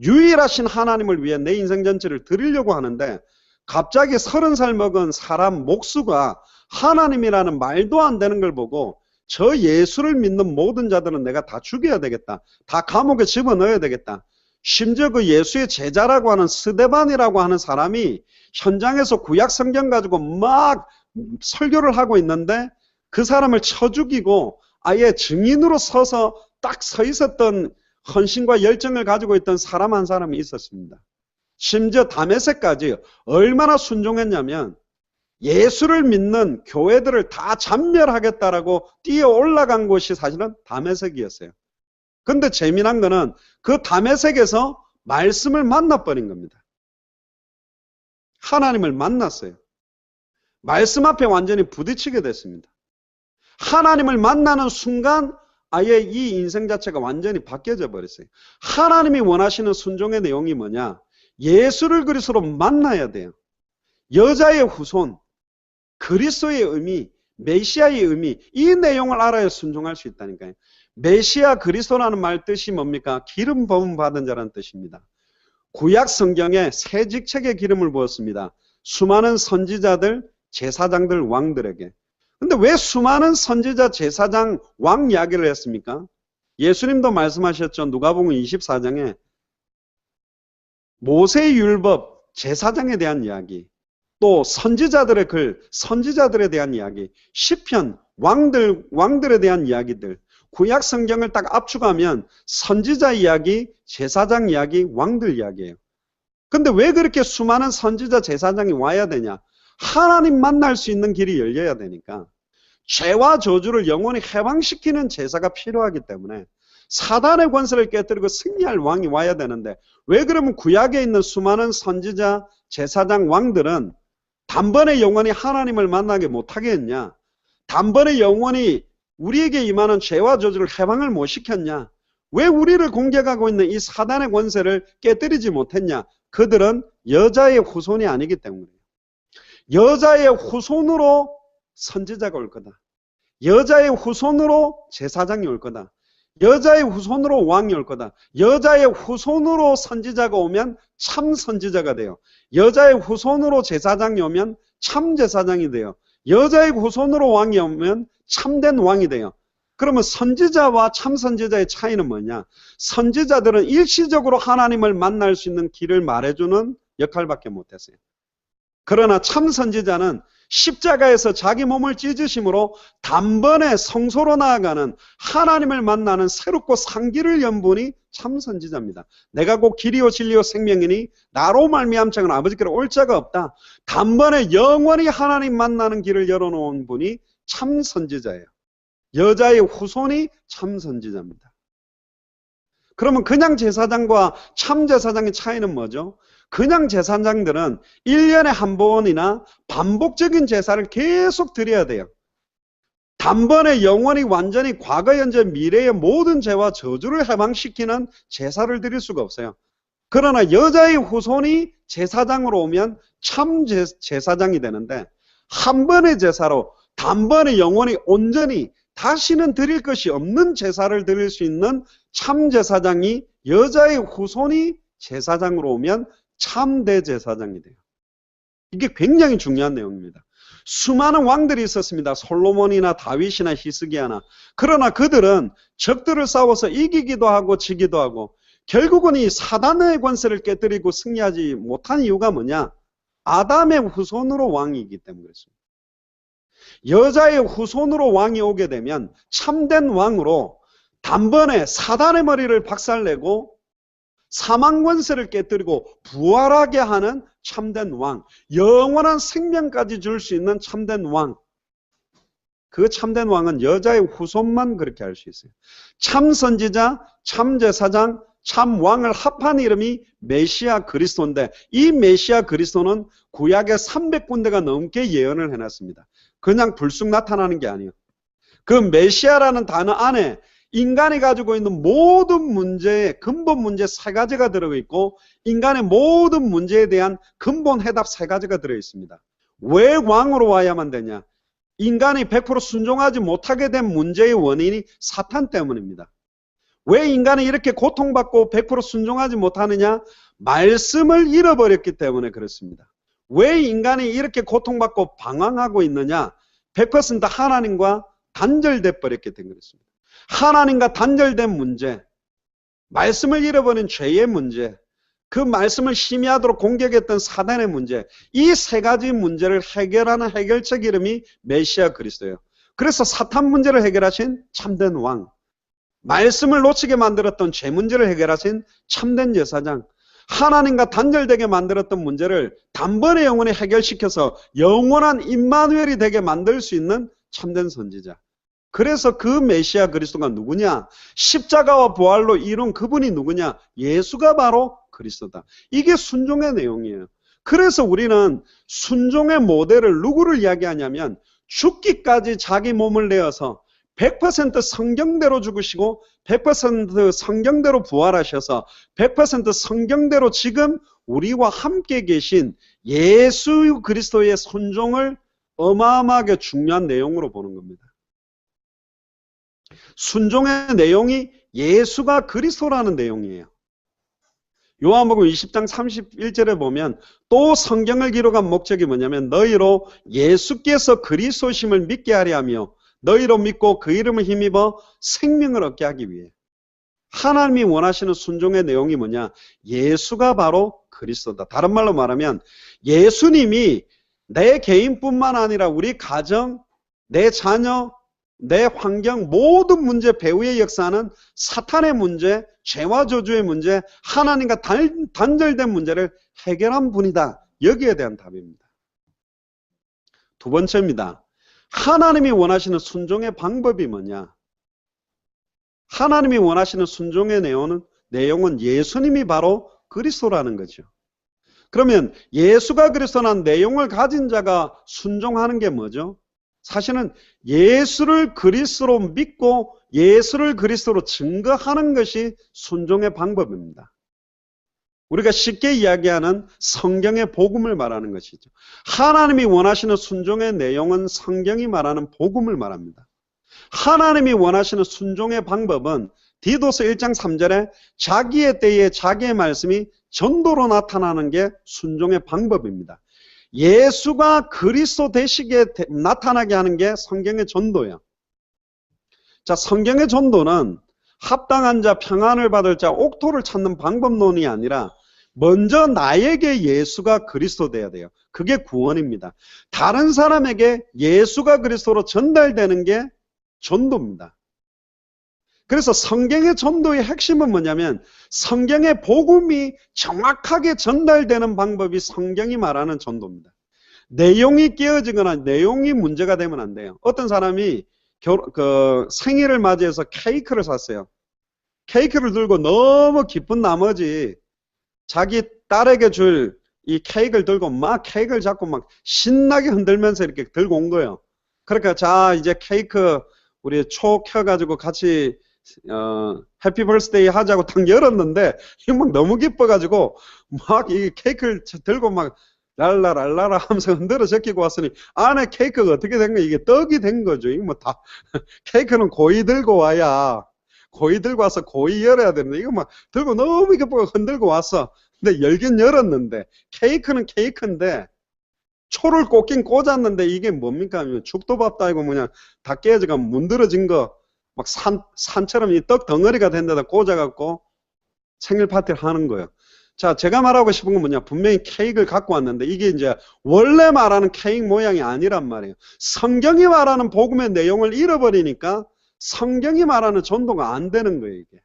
Speaker 1: 유일하신 하나님을 위해 내 인생 전체를 드리려고 하는데 갑자기 30살 먹은 사람 목수가 하나님이라는 말도 안 되는 걸 보고 저 예수를 믿는 모든 자들은 내가 다 죽여야 되겠다. 다 감옥에 집어넣어야 되겠다. 심지어 그 예수의 제자라고 하는 스데반이라고 하는 사람이 현장에서 구약 성경 가지고 막 설교를 하고 있는데 그 사람을 쳐 죽이고 아예 증인으로 서서 딱 서 있었던 헌신과 열정을 가지고 있던 사람 한 사람이 있었습니다. 심지어 다메섹까지 얼마나 순종했냐면 예수를 믿는 교회들을 다 잔멸하겠다라고 뛰어 올라간 곳이 사실은 다메섹이었어요. 근데 재미난 거는 그 다메섹에서 말씀을 만나버린 겁니다. 하나님을 만났어요. 말씀 앞에 완전히 부딪히게 됐습니다. 하나님을 만나는 순간 아예 이 인생 자체가 완전히 바뀌어져 버렸어요. 하나님이 원하시는 순종의 내용이 뭐냐? 예수를 그리스도로 만나야 돼요. 여자의 후손, 그리스도의 의미, 메시아의 의미, 이 내용을 알아야 순종할 수 있다니까요. 메시아 그리스도라는 말 뜻이 뭡니까? 기름 부음 받은 자라는 뜻입니다. 구약 성경에 새 직책의 기름을 부었습니다. 수많은 선지자들, 제사장들, 왕들에게. 근데 왜 수많은 선지자, 제사장, 왕 이야기를 했습니까? 예수님도 말씀하셨죠. 누가복음 24장에 모세의 율법, 제사장에 대한 이야기, 또 선지자들의 글, 선지자들에 대한 이야기, 시편, 왕들에 대한 이야기들, 구약 성경을 딱 압축하면 선지자 이야기, 제사장 이야기, 왕들 이야기예요. 근데 왜 그렇게 수많은 선지자, 제사장이 와야 되냐? 하나님 만날 수 있는 길이 열려야 되니까. 죄와 저주를 영원히 해방시키는 제사가 필요하기 때문에 사단의 권세를 깨뜨리고 승리할 왕이 와야 되는데 왜 그러면 구약에 있는 수많은 선지자, 제사장, 왕들은 단번에 영원히 하나님을 만나게 못하게 했냐? 단번에 영원히 우리에게 임하는 죄와 저주를 해방을 못 시켰냐? 왜 우리를 공격하고 있는 이 사단의 권세를 깨뜨리지 못했냐? 그들은 여자의 후손이 아니기 때문이에요. 여자의 후손으로 선지자가 올 거다. 여자의 후손으로 제사장이 올 거다. 여자의 후손으로 왕이 올 거다. 여자의 후손으로 선지자가 오면 참 선지자가 돼요. 여자의 후손으로 제사장이 오면 참 제사장이 돼요. 여자의 후손으로 왕이 오면 참된 왕이 돼요. 그러면 선지자와 참 선지자의 차이는 뭐냐? 선지자들은 일시적으로 하나님을 만날 수 있는 길을 말해주는 역할밖에 못했어요. 그러나 참 선지자는 십자가에서 자기 몸을 찢으심으로 단번에 성소로 나아가는 하나님을 만나는 새롭고 상기를 연 분이 참 선지자입니다. 내가 곧 길이요 진리요 생명이니 나로 말미암자는 아버지께로 올 자가 없다. 단번에 영원히 하나님 만나는 길을 열어놓은 분이 참 선지자예요. 여자의 후손이 참 선지자입니다. 그러면 그냥 제사장과 참 제사장의 차이는 뭐죠? 그냥 제사장들은 1년에 한 번이나 반복적인 제사를 계속 드려야 돼요. 단번에 영원히 완전히 과거, 현재, 미래의 모든 죄와 저주를 해방시키는 제사를 드릴 수가 없어요. 그러나 여자의 후손이 제사장으로 오면 참 제사장이 되는데 한 번의 제사로 단번에 영원히 온전히 다시는 드릴 것이 없는 제사를 드릴 수 있는 참 제사장이 여자의 후손이 제사장으로 오면 참대 제사장이 돼요. 이게 굉장히 중요한 내용입니다. 수많은 왕들이 있었습니다. 솔로몬이나 다윗이나 히스기야나. 그러나 그들은 적들을 싸워서 이기기도 하고 지기도 하고 결국은 이 사단의 권세를 깨뜨리고 승리하지 못한 이유가 뭐냐? 아담의 후손으로 왕이기 때문에 그렇습니다. 여자의 후손으로 왕이 오게 되면 참된 왕으로 단번에 사단의 머리를 박살내고 사망 권세를 깨뜨리고 부활하게 하는 참된 왕, 영원한 생명까지 줄 수 있는 참된 왕. 그 참된 왕은 여자의 후손만 그렇게 할 수 있어요. 참 선지자, 참 제사장, 참 왕을 합한 이름이 메시아 그리스도인데 이 메시아 그리스도는 구약에 300군데가 넘게 예언을 해놨습니다. 그냥 불쑥 나타나는 게 아니에요. 그 메시아라는 단어 안에 인간이 가지고 있는 모든 문제의 근본 문제 3가지가 들어가 있고 인간의 모든 문제에 대한 근본 해답 3가지가 들어 있습니다. 왜 왕으로 와야만 되냐? 인간이 100% 순종하지 못하게 된 문제의 원인이 사탄 때문입니다. 왜 인간이 이렇게 고통받고 100% 순종하지 못하느냐? 말씀을 잃어버렸기 때문에 그렇습니다. 왜 인간이 이렇게 고통받고 방황하고 있느냐? 100% 하나님과 단절돼 버렸기 때문에 그렇습니다. 하나님과 단절된 문제, 말씀을 잃어버린 죄의 문제, 그 말씀을 심의하도록 공격했던 사단의 문제, 이 3가지 문제를 해결하는 해결책 이름이 메시아 그리스도예요. 그래서 사탄 문제를 해결하신 참된 왕, 말씀을 놓치게 만들었던 죄 문제를 해결하신 참된 제사장, 하나님과 단절되게 만들었던 문제를 단번에 영원히 해결시켜서 영원한 임마누엘이 되게 만들 수 있는 참된 선지자. 그래서 그 메시아 그리스도가 누구냐? 십자가와 부활로 이룬 그분이 누구냐? 예수가 바로 그리스도다. 이게 순종의 내용이에요. 그래서 우리는 순종의 모델을 누구를 이야기하냐면 죽기까지 자기 몸을 내어서 100% 성경대로 죽으시고 100% 성경대로 부활하셔서 100% 성경대로 지금 우리와 함께 계신 예수 그리스도의 순종을 어마어마하게 중요한 내용으로 보는 겁니다. 순종의 내용이 예수가 그리스도라는 내용이에요. 요한복음 20장 31절에 보면 또 성경을 기록한 목적이 뭐냐면 너희로 예수께서 그리스도심을 믿게 하려 하며 너희로 믿고 그 이름을 힘입어 생명을 얻게 하기 위해. 하나님이 원하시는 순종의 내용이 뭐냐? 예수가 바로 그리스도다. 다른 말로 말하면 예수님이 내 개인뿐만 아니라 우리 가정, 내 자녀, 내 환경 모든 문제 배후에 역사하는 사탄의 문제, 죄와 저주의 문제, 하나님과 단절된 문제를 해결한 분이다. 여기에 대한 답입니다. 두 번째입니다. 하나님이 원하시는 순종의 방법이 뭐냐? 하나님이 원하시는 순종의 내용은 예수님이 바로 그리스도라는 거죠. 그러면 예수가 그리스도라는 내용을 가진 자가 순종하는 게 뭐죠? 사실은 예수를 그리스도로 믿고 예수를 그리스도로 증거하는 것이 순종의 방법입니다. 우리가 쉽게 이야기하는 성경의 복음을 말하는 것이죠. 하나님이 원하시는 순종의 내용은 성경이 말하는 복음을 말합니다. 하나님이 원하시는 순종의 방법은 디도서 1장 3절에 자기의 때에 자기의 말씀이 전도로 나타나는 게 순종의 방법입니다. 예수가 그리스도 되시게 나타나게 하는 게 성경의 전도예요. 자, 성경의 전도는 합당한 자, 평안을 받을 자, 옥토를 찾는 방법론이 아니라 먼저 나에게 예수가 그리스도 돼야 돼요. 그게 구원입니다. 다른 사람에게 예수가 그리스도로 전달되는 게 전도입니다. 그래서 성경의 전도의 핵심은 뭐냐면 성경의 복음이 정확하게 전달되는 방법이 성경이 말하는 전도입니다. 내용이 깨어지거나 내용이 문제가 되면 안 돼요. 어떤 사람이 생일을 맞이해서 케이크를 샀어요. 케이크를 들고 너무 기쁜 나머지 자기 딸에게 줄 이 케이크를 들고 막 케이크를 잡고 막 신나게 흔들면서 이렇게 들고 온 거예요. 그러니까 자 이제 케이크 우리 초 켜가지고 같이 해피 버스데이 하자고 딱 열었는데 이거 막 너무 기뻐가지고 막 이 케이크를 들고 막 랄라랄라라 하면서 흔들어 제끼고 왔으니 안에 케이크가 어떻게 된 거야? 이게 떡이 된 거죠. 이거 뭐 다 케이크는 고이 들고 와야 고이 들고 와서 고이 열어야 되는데 이거 막 들고 너무 기쁘게 흔들고 왔어. 근데 열긴 열었는데 케이크는 케이크인데 초를 꽂긴 꽂았는데 이게 뭡니까? 죽도 밥도 아니고 뭐냐, 다 깨져가 문드러진 거, 막 산처럼 이 떡 덩어리가 된 데다 꽂아갖고 생일 파티를 하는 거예요. 자, 제가 말하고 싶은 건 뭐냐, 분명히 케이크를 갖고 왔는데 이게 이제 원래 말하는 케이크 모양이 아니란 말이에요. 성경이 말하는 복음의 내용을 잃어버리니까 성경이 말하는 전도가 안 되는 거예요, 이게.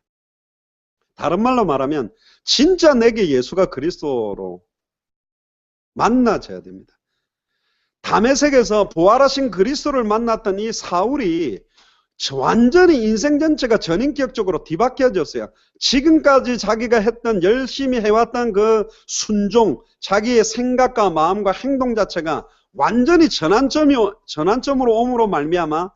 Speaker 1: 다른 말로 말하면 진짜 내게 예수가 그리스도로 만나져야 됩니다. 다메섹에서 부활하신 그리스도를 만났던 이 사울이 완전히 인생 전체가 전인격적으로 뒤바뀌어졌어요. 지금까지 자기가 했던, 열심히 해왔던 그 순종, 자기의 생각과 마음과 행동 자체가 완전히 전환점으로 옴으로 말미암아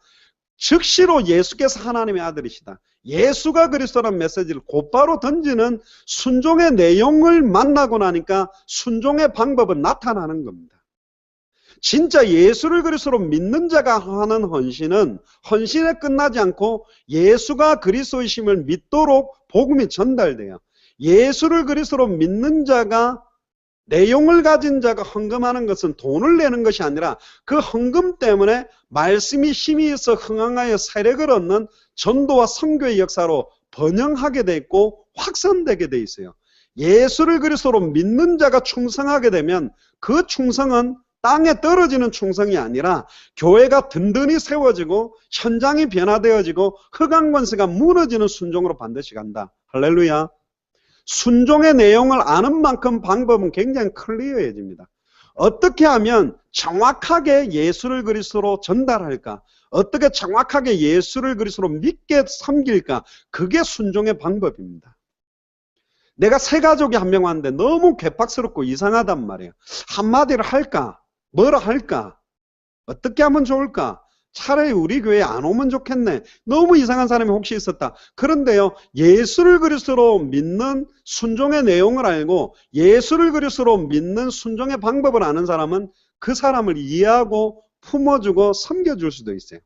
Speaker 1: 즉시로 예수께서 하나님의 아들이시다, 예수가 그리스도라는 메시지를 곧바로 던지는 순종의 내용을 만나고 나니까 순종의 방법은 나타나는 겁니다. 진짜 예수를 그리스도로 믿는 자가 하는 헌신은 헌신에 끝나지 않고 예수가 그리스도이심을 믿도록 복음이 전달돼요. 예수를 그리스도로 믿는 자가, 내용을 가진 자가 헌금하는 것은 돈을 내는 것이 아니라 그 헌금 때문에 말씀이 힘이 있어 흥황하여 세력을 얻는 전도와 선교의 역사로 번영하게 돼 있고 확산되게 돼 있어요. 예수를 그리스도로 믿는 자가 충성하게 되면 그 충성은 땅에 떨어지는 충성이 아니라 교회가 든든히 세워지고 현장이 변화되어지고 흑암 권세가 무너지는 순종으로 반드시 간다. 할렐루야. 순종의 내용을 아는 만큼 방법은 굉장히 클리어해집니다. 어떻게 하면 정확하게 예수를 그리스도로 전달할까? 어떻게 정확하게 예수를 그리스도로 믿게 섬길까? 그게 순종의 방법입니다. 내가 새 가족이 한 명 왔는데 너무 괴팍스럽고 이상하단 말이에요. 한마디를 할까? 뭐라 할까? 어떻게 하면 좋을까? 차라리 우리 교회에 안 오면 좋겠네. 너무 이상한 사람이 혹시 있었다. 그런데요, 예수를 그리스도로 믿는 순종의 내용을 알고 예수를 그리스도로 믿는 순종의 방법을 아는 사람은 그 사람을 이해하고 품어주고 섬겨줄 수도 있어요.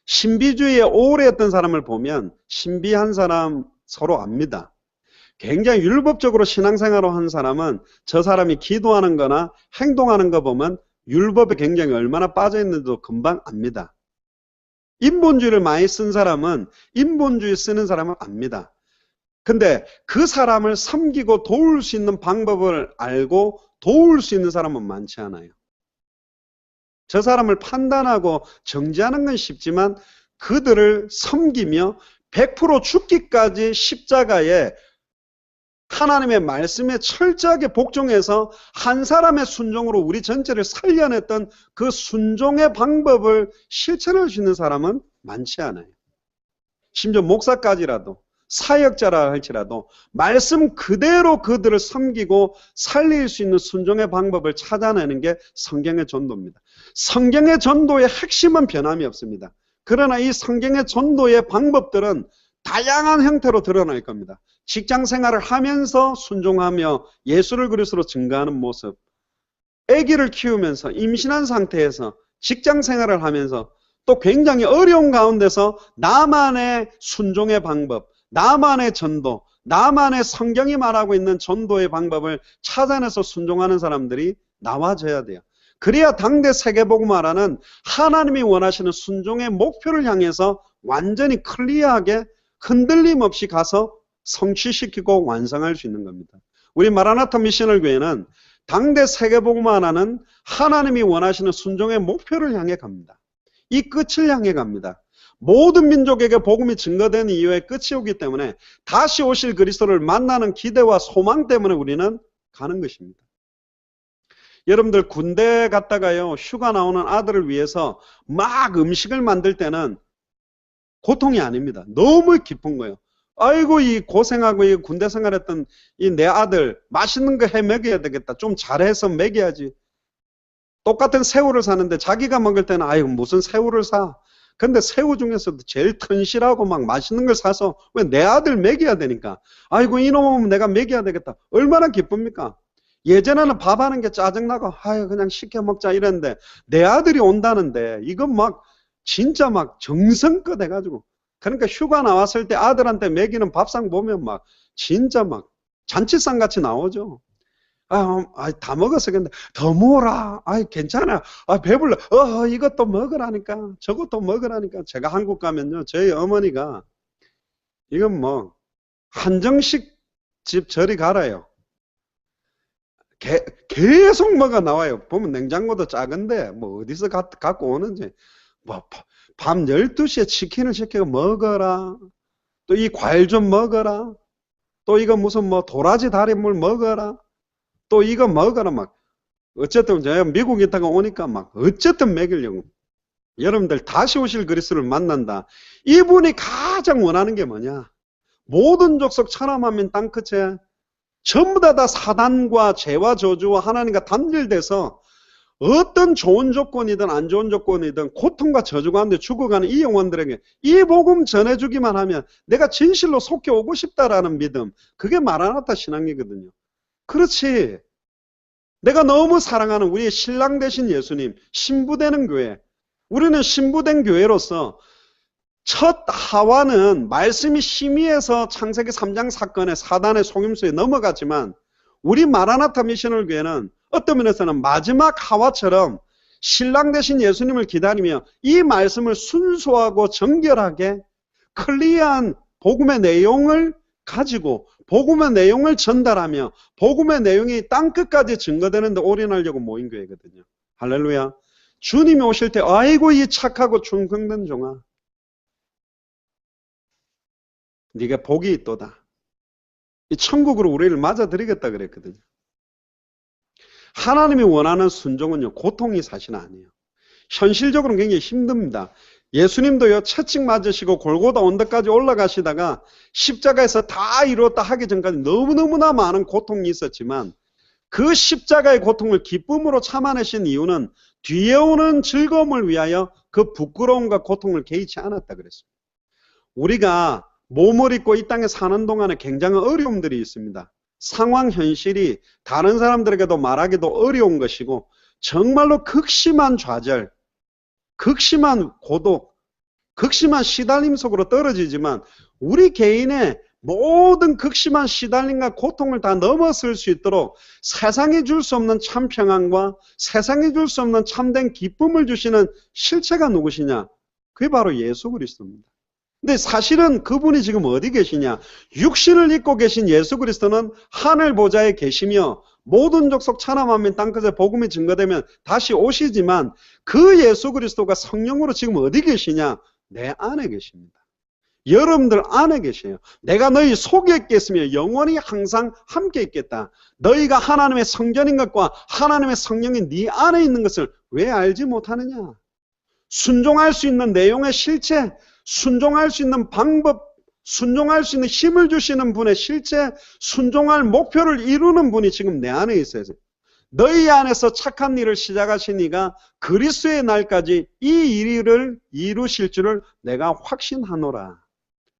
Speaker 1: 신비주의에 오래 했던 사람을 보면 신비한 사람 서로 압니다. 굉장히 율법적으로 신앙생활을 한 사람은 저 사람이 기도하는 거나 행동하는 거 보면 율법에 굉장히 얼마나 빠져있는지도 금방 압니다. 인본주의를 많이 쓴 사람은 인본주의 쓰는 사람은 압니다. 근데 그 사람을 섬기고 도울 수 있는 방법을 알고 도울 수 있는 사람은 많지 않아요. 저 사람을 판단하고 정죄하는 건 쉽지만 그들을 섬기며 100% 죽기까지 십자가에 하나님의 말씀에 철저하게 복종해서 한 사람의 순종으로 우리 전체를 살려냈던 그 순종의 방법을 실천할 수 있는 사람은 많지 않아요. 심지어 목사까지라도, 사역자라 할지라도 말씀 그대로 그들을 섬기고 살릴 수 있는 순종의 방법을 찾아내는 게 성경의 전도입니다. 성경의 전도의 핵심은 변함이 없습니다. 그러나 이 성경의 전도의 방법들은 다양한 형태로 드러날 겁니다. 직장 생활을 하면서 순종하며 예수를 그리스도로 증거하는 모습, 아기를 키우면서 임신한 상태에서 직장 생활을 하면서 또 굉장히 어려운 가운데서 나만의 순종의 방법, 나만의 전도, 나만의 성경이 말하고 있는 전도의 방법을 찾아내서 순종하는 사람들이 나와줘야 돼요. 그래야 당대 세계복음화라는 하나님이 원하시는 순종의 목표를 향해서 완전히 클리어하게 흔들림 없이 가서 성취시키고 완성할 수 있는 겁니다. 우리 마라나타 미셔널 교회는 당대 세계복음화라는 하나님이 원하시는 순종의 목표를 향해 갑니다. 이 끝을 향해 갑니다. 모든 민족에게 복음이 증거된 이후에 끝이 오기 때문에 다시 오실 그리스도를 만나는 기대와 소망 때문에 우리는 가는 것입니다. 여러분들 군대 갔다가요, 휴가 나오는 아들을 위해서 막 음식을 만들 때는 고통이 아닙니다. 너무 기쁜 거예요. 아이고, 이 고생하고 이 군대 생활했던 이 내 아들 맛있는 거 해 먹여야 되겠다. 좀 잘해서 먹여야지. 똑같은 새우를 사는데 자기가 먹을 때는 아이고 무슨 새우를 사. 근데 새우 중에서도 제일 튼실하고 막 맛있는 걸 사서 왜 내 아들 먹여야 되니까. 아이고 이놈은 내가 먹여야 되겠다. 얼마나 기쁩니까? 예전에는 밥하는 게 짜증나고 아유 그냥 시켜 먹자 이랬는데 내 아들이 온다는데 이건 막 진짜 막 정성껏 해가지고, 그러니까 휴가 나왔을 때 아들한테 먹이는 밥상 보면 막 진짜 막 잔치상 같이 나오죠. 다 먹었어. 근데 더 먹어라. 괜찮아. 배불러. 이것도 먹으라니까. 저것도 먹으라니까. 제가 한국 가면요, 저희 어머니가 이건 뭐 한정식 집 저리 가라요. 계속 뭐가 나와요. 보면 냉장고도 작은데 뭐 어디서 갖고 오는지. 뭐 밤 12시에 치킨을 시켜 먹어라. 또 이 과일 좀 먹어라. 또 이거 무슨 뭐 도라지 다리물 먹어라. 또 이거 먹어라. 막 어쨌든 제가 미국 있다가 오니까 막 어쨌든 먹이려고. 여러분들 다시 오실 그리스도를 만난다. 이분이 가장 원하는 게 뭐냐? 모든 족속 천하만민 땅 끝에 전부 다 사단과 죄와 저주와 하나님과 단절돼서 어떤 좋은 조건이든 안 좋은 조건이든 고통과 저주 가운데 죽어가는 이 영혼들에게 이 복음 전해주기만 하면 내가 진실로 속해 오고 싶다라는 믿음, 그게 마라나타 신앙이거든요. 그렇지. 내가 너무 사랑하는 우리의 신랑 되신 예수님, 신부되는 교회. 우리는 신부된 교회로서 첫 하와는 말씀이 심의해서 창세기 3장 사건에 사단의 속임수에 넘어갔지만 우리 마라나타 미셔널 교회는 어떤 면에서는 마지막 하와처럼 신랑 되신 예수님을 기다리며 이 말씀을 순수하고 정결하게 클리어한 복음의 내용을 가지고 복음의 내용을 전달하며 복음의 내용이 땅끝까지 증거되는 데 올인하려고 모인 교회거든요. 할렐루야. 주님이 오실 때 아이고 이 착하고 충성된 종아, 네가 복이 있도다. 이 천국으로 우리를 맞아들이겠다 그랬거든요. 하나님이 원하는 순종은요, 고통이 사실 아니에요. 현실적으로는 굉장히 힘듭니다. 예수님도요, 채찍 맞으시고 골고다 언덕까지 올라가시다가 십자가에서 다 이루었다 하기 전까지 너무너무나 많은 고통이 있었지만 그 십자가의 고통을 기쁨으로 참아내신 이유는 뒤에 오는 즐거움을 위하여 그 부끄러움과 고통을 개의치 않았다 그랬습니다. 우리가 몸을 입고 이 땅에 사는 동안에 굉장한 어려움들이 있습니다. 상황 현실이 다른 사람들에게도 말하기도 어려운 것이고 정말로 극심한 좌절, 극심한 고독, 극심한 시달림 속으로 떨어지지만 우리 개인의 모든 극심한 시달림과 고통을 다 넘어설 수 있도록 세상이 줄 수 없는 참 평안과 세상이 줄 수 없는 참된 기쁨을 주시는 실체가 누구시냐? 그게 바로 예수 그리스도입니다. 근데 사실은 그분이 지금 어디 계시냐? 육신을 입고 계신 예수 그리스도는 하늘 보좌에 계시며 모든 족속 천하만민 땅끝에 복음이 증거되면 다시 오시지만 그 예수 그리스도가 성령으로 지금 어디 계시냐? 내 안에 계십니다. 여러분들 안에 계세요. 내가 너희 속에 있겠으며 영원히 항상 함께 있겠다. 너희가 하나님의 성전인 것과 하나님의 성령이 네 안에 있는 것을 왜 알지 못하느냐? 순종할 수 있는 내용의 실체, 순종할 수 있는 방법, 순종할 수 있는 힘을 주시는 분의 실체, 순종할 목표를 이루는 분이 지금 내 안에 있어요. 너희 안에서 착한 일을 시작하신 이가 그리스도의 날까지 이 일을 이루실 줄을 내가 확신하노라.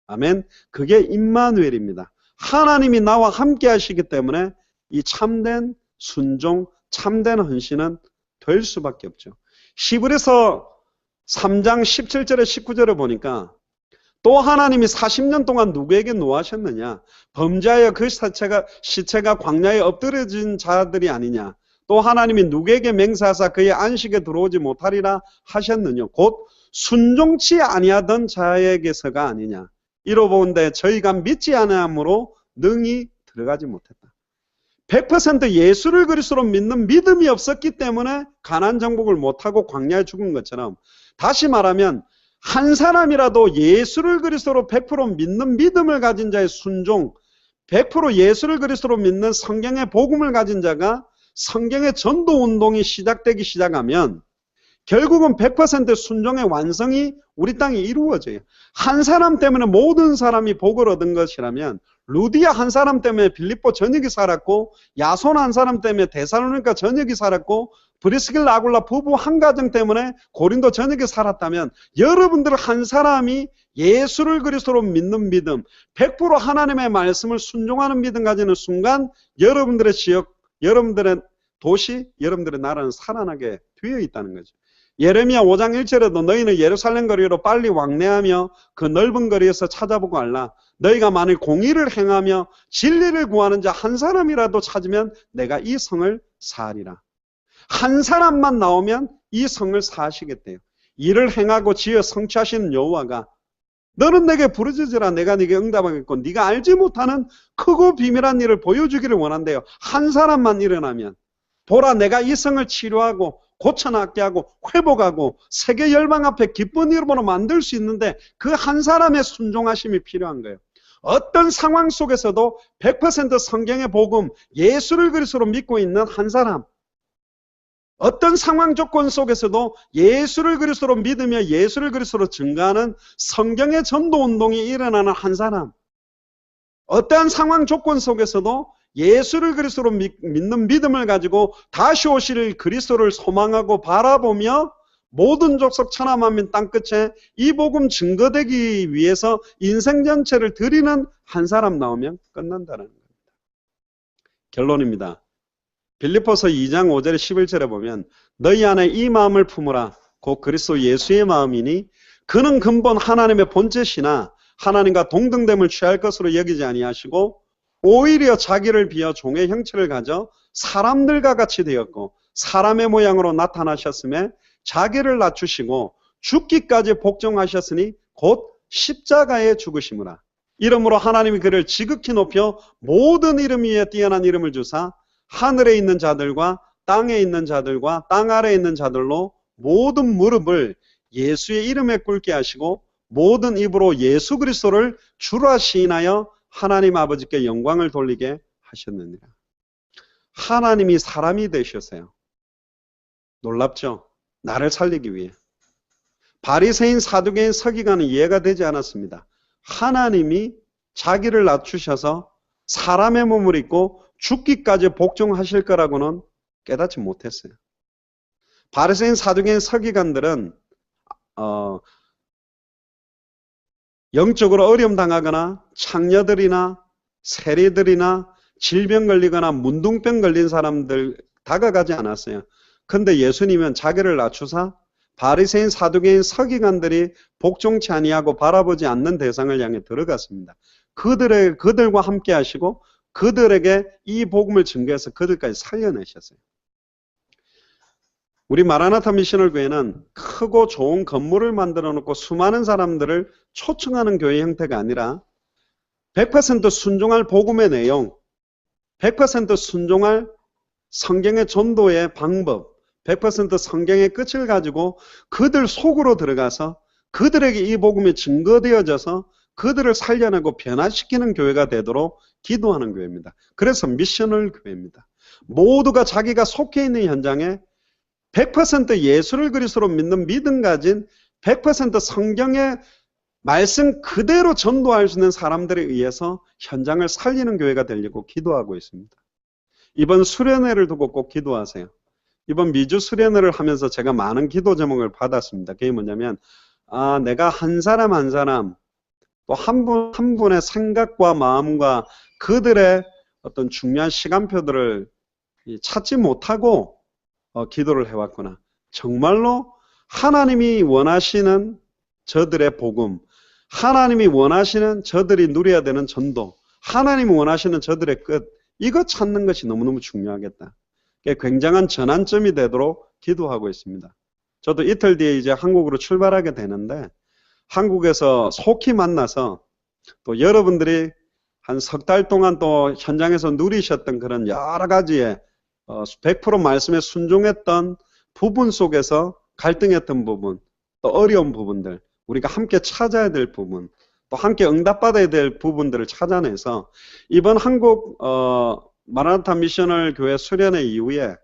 Speaker 1: 아멘. 그게 임마누엘입니다. 하나님이 나와 함께 하시기 때문에 이 참된 순종, 참된 헌신은 될 수밖에 없죠. 히브리서 3장 17절에 19절에 보니까 또 하나님이 40년 동안 누구에게 노하셨느냐? 범죄하여 그 시체가 광야에 엎드려진 자들이 아니냐? 또 하나님이 누구에게 맹세하사 그의 안식에 들어오지 못하리라 하셨느냐? 곧 순종치 아니하던 자에게서가 아니냐? 이로본데 저희가 믿지 아니함으로 능히 들어가지 못했다. 100% 예수를 그리스도로 믿는 믿음이 없었기 때문에 가나안 정복을 못하고 광야에 죽은 것처럼, 다시 말하면 한 사람이라도 예수를 그리스도로 100% 믿는 믿음을 가진 자의 순종, 100% 예수를 그리스도로 믿는 성경의 복음을 가진 자가 성경의 전도 운동이 시작되기 시작하면 결국은 100% 순종의 완성이 우리 땅에 이루어져요. 한 사람 때문에 모든 사람이 복을 얻은 것이라면 루디아 한 사람 때문에 빌립보 전역이 살았고, 야손 한 사람 때문에 데살로니가 전역이 살았고, 브리스길라 아굴라 부부 한 가정 때문에 고린도 전역이 살았다면 여러분들 한 사람이 예수를 그리스도로 믿는 믿음, 100% 하나님의 말씀을 순종하는 믿음 가지는 순간 여러분들의 지역, 여러분들의 도시, 여러분들의 나라는 살아나게 되어 있다는 거죠. 예레미야 5장 1절에도 너희는 예루살렘 거리로 빨리 왕래하며 그 넓은 거리에서 찾아보고 알라. 너희가 만일 공의를 행하며 진리를 구하는 자 한 사람이라도 찾으면 내가 이 성을 사하리라. 한 사람만 나오면 이 성을 사하시겠대요. 일을 행하고 지어 성취하시는 여호와가 너는 내게 부르짖으라 내가 네게 응답하겠고 네가 알지 못하는 크고 비밀한 일을 보여주기를 원한대요. 한 사람만 일어나면 보라 내가 이 성을 치료하고 고쳐낫게 하고 회복하고 세계 열방 앞에 기쁜 이름으로 만들 수 있는데 그 한 사람의 순종하심이 필요한 거예요. 어떤 상황 속에서도 100% 성경의 복음 예수를 그리스도로 믿고 있는 한 사람, 어떤 상황 조건 속에서도 예수를 그리스도로 믿으며 예수를 그리스도로 증거하는 성경의 전도 운동이 일어나는 한 사람, 어떠한 상황 조건 속에서도 예수를 그리스도로 믿는 믿음을 가지고 다시 오실 그리스도를 소망하고 바라보며 모든 족속 천하 만민 땅끝에 이 복음 증거되기 위해서 인생 전체를 드리는 한 사람 나오면 끝난다는 겁니다. 결론입니다. 빌립보서 2장 5절 11절에 보면 너희 안에 이 마음을 품으라 곧 그리스도 예수의 마음이니 그는 근본 하나님의 본체시나 하나님과 동등됨을 취할 것으로 여기지 아니하시고 오히려 자기를 비어 종의 형체를 가져 사람들과 같이 되었고 사람의 모양으로 나타나셨음에 자기를 낮추시고 죽기까지 복종하셨으니 곧 십자가에 죽으시므라. 이러므로 하나님이 그를 지극히 높여 모든 이름 위에 뛰어난 이름을 주사 하늘에 있는 자들과 땅에 있는 자들과 땅 아래에 있는 자들로 모든 무릎을 예수의 이름에 꿇게 하시고 모든 입으로 예수 그리스도를 주라 시인하여 하나님 아버지께 영광을 돌리게 하셨느니라. 하나님이 사람이 되셨어요. 놀랍죠? 나를 살리기 위해. 바리새인, 사두개인, 서기관은 이해가 되지 않았습니다. 하나님이 자기를 낮추셔서 사람의 몸을 입고 죽기까지 복종하실 거라고는 깨닫지 못했어요. 바리새인, 사두개인, 서기관들은 영적으로 어려움 당하거나 창녀들이나 세리들이나 질병 걸리거나 문둥병 걸린 사람들 다가가지 않았어요. 근데 예수님은 자기를 낮추사 바리새인, 사두개인, 서기관들이 복종치 아니하고 바라보지 않는 대상을 향해 들어갔습니다. 그들과 함께 하시고 그들에게 이 복음을 증거해서 그들까지 살려내셨어요. 우리 마라나타 미셔널 교회는 크고 좋은 건물을 만들어 놓고 수많은 사람들을 초청하는 교회 형태가 아니라 100% 순종할 복음의 내용, 100% 순종할 성경의 전도의 방법, 100% 성경의 끝을 가지고 그들 속으로 들어가서 그들에게 이 복음이 증거되어져서 그들을 살려내고 변화시키는 교회가 되도록 기도하는 교회입니다. 그래서 미셔널 교회입니다. 모두가 자기가 속해 있는 현장에 100% 예수를 그리스도로 믿는 믿음 가진 100% 성경의 말씀 그대로 전도할 수 있는 사람들에 의해서 현장을 살리는 교회가 되려고 기도하고 있습니다. 이번 수련회를 두고 꼭 기도하세요. 이번 미주 수련회를 하면서 제가 많은 기도 제목을 받았습니다. 그게 뭐냐면 내가 한 사람 한 사람 또 한 분의 생각과 마음과 그들의 어떤 중요한 시간표들을 찾지 못하고 기도를 해왔구나. 정말로 하나님이 원하시는 저들의 복음, 하나님이 원하시는 저들이 누려야 되는 전도, 하나님이 원하시는 저들의 끝, 이거 찾는 것이 너무너무 중요하겠다. 굉장한 전환점이 되도록 기도하고 있습니다. 저도 이틀 뒤에 이제 한국으로 출발하게 되는데 한국에서 속히 만나서 또 여러분들이 한 석 달 동안 또 현장에서 누리셨던 그런 여러 가지의 100% 말씀에 순종했던 부분 속에서 갈등했던 부분, 또 어려운 부분들, 우리가 함께 찾아야 될 부분, 또 함께 응답받아야 될 부분들을 찾아내서 이번 한국 마라나타 미셔널 교회 수련회 이후에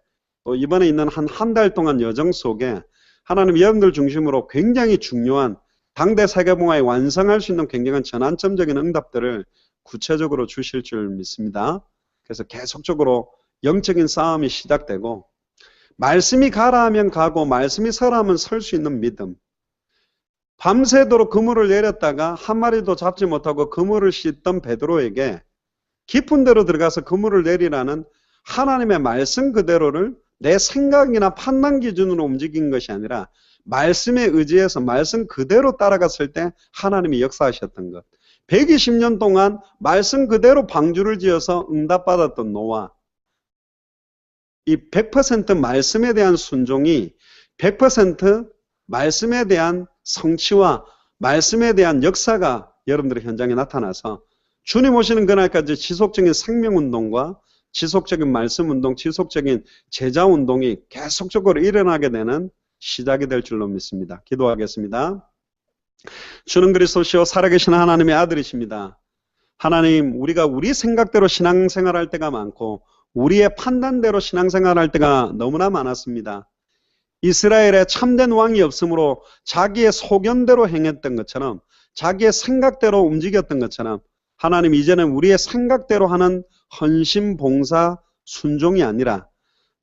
Speaker 1: 또 이번에 있는 한 달 동안 여정 속에 하나님 여러분들 중심으로 굉장히 중요한 당대 세계봉화에 완성할 수 있는 굉장한 전환점적인 응답들을 구체적으로 주실 줄 믿습니다. 그래서 계속적으로 영적인 싸움이 시작되고 말씀이 가라 하면 가고 말씀이 서라 하면 설 수 있는 믿음, 밤새도록 그물을 내렸다가 한 마리도 잡지 못하고 그물을 씻던 베드로에게 깊은 데로 들어가서 그물을 내리라는 하나님의 말씀 그대로를 내 생각이나 판단 기준으로 움직인 것이 아니라 말씀에 의지해서 말씀 그대로 따라갔을 때 하나님이 역사하셨던 것. 120년 동안 말씀 그대로 방주를 지어서 응답받았던 노아. 이 100% 말씀에 대한 순종이 100% 말씀에 대한 성취와 말씀에 대한 역사가 여러분들의 현장에 나타나서 주님 오시는 그날까지 지속적인 생명운동과 지속적인 말씀운동, 지속적인 제자운동이 계속적으로 일어나게 되는 시작이 될 줄로 믿습니다. 기도하겠습니다. 주는 그리스도시요 살아계신 하나님의 아들이십니다. 하나님, 우리가 우리 생각대로 신앙생활할 때가 많고 우리의 판단대로 신앙생활할 때가 너무나 많았습니다. 이스라엘에 참된 왕이 없으므로 자기의 소견대로 행했던 것처럼 자기의 생각대로 움직였던 것처럼 하나님 이제는 우리의 생각대로 하는 헌신, 봉사, 순종이 아니라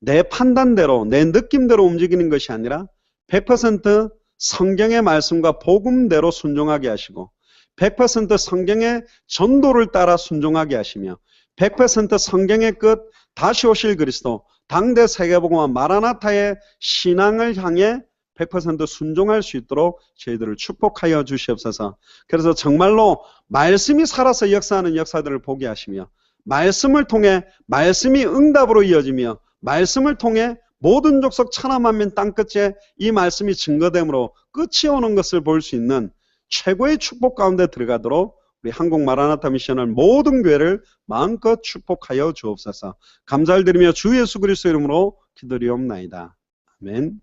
Speaker 1: 내 판단대로 내 느낌대로 움직이는 것이 아니라 100% 성경의 말씀과 복음대로 순종하게 하시고 100% 성경의 전도를 따라 순종하게 하시며 100% 성경의 끝 다시 오실 그리스도 당대 세계복음화 마라나타의 신앙을 향해 100% 순종할 수 있도록 저희들을 축복하여 주시옵소서. 그래서 정말로 말씀이 살아서 역사하는 역사들을 보게 하시며 말씀을 통해 말씀이 응답으로 이어지며 말씀을 통해 모든 족속 천하 만민 땅끝에 이 말씀이 증거됨으로 끝이 오는 것을 볼 수 있는 최고의 축복 가운데 들어가도록 우리 한국 마라나타 미션을 모든 교회를 마음껏 축복하여 주옵소서. 감사를 드리며 주 예수 그리스도 이름으로 기도리옵나이다. 아멘.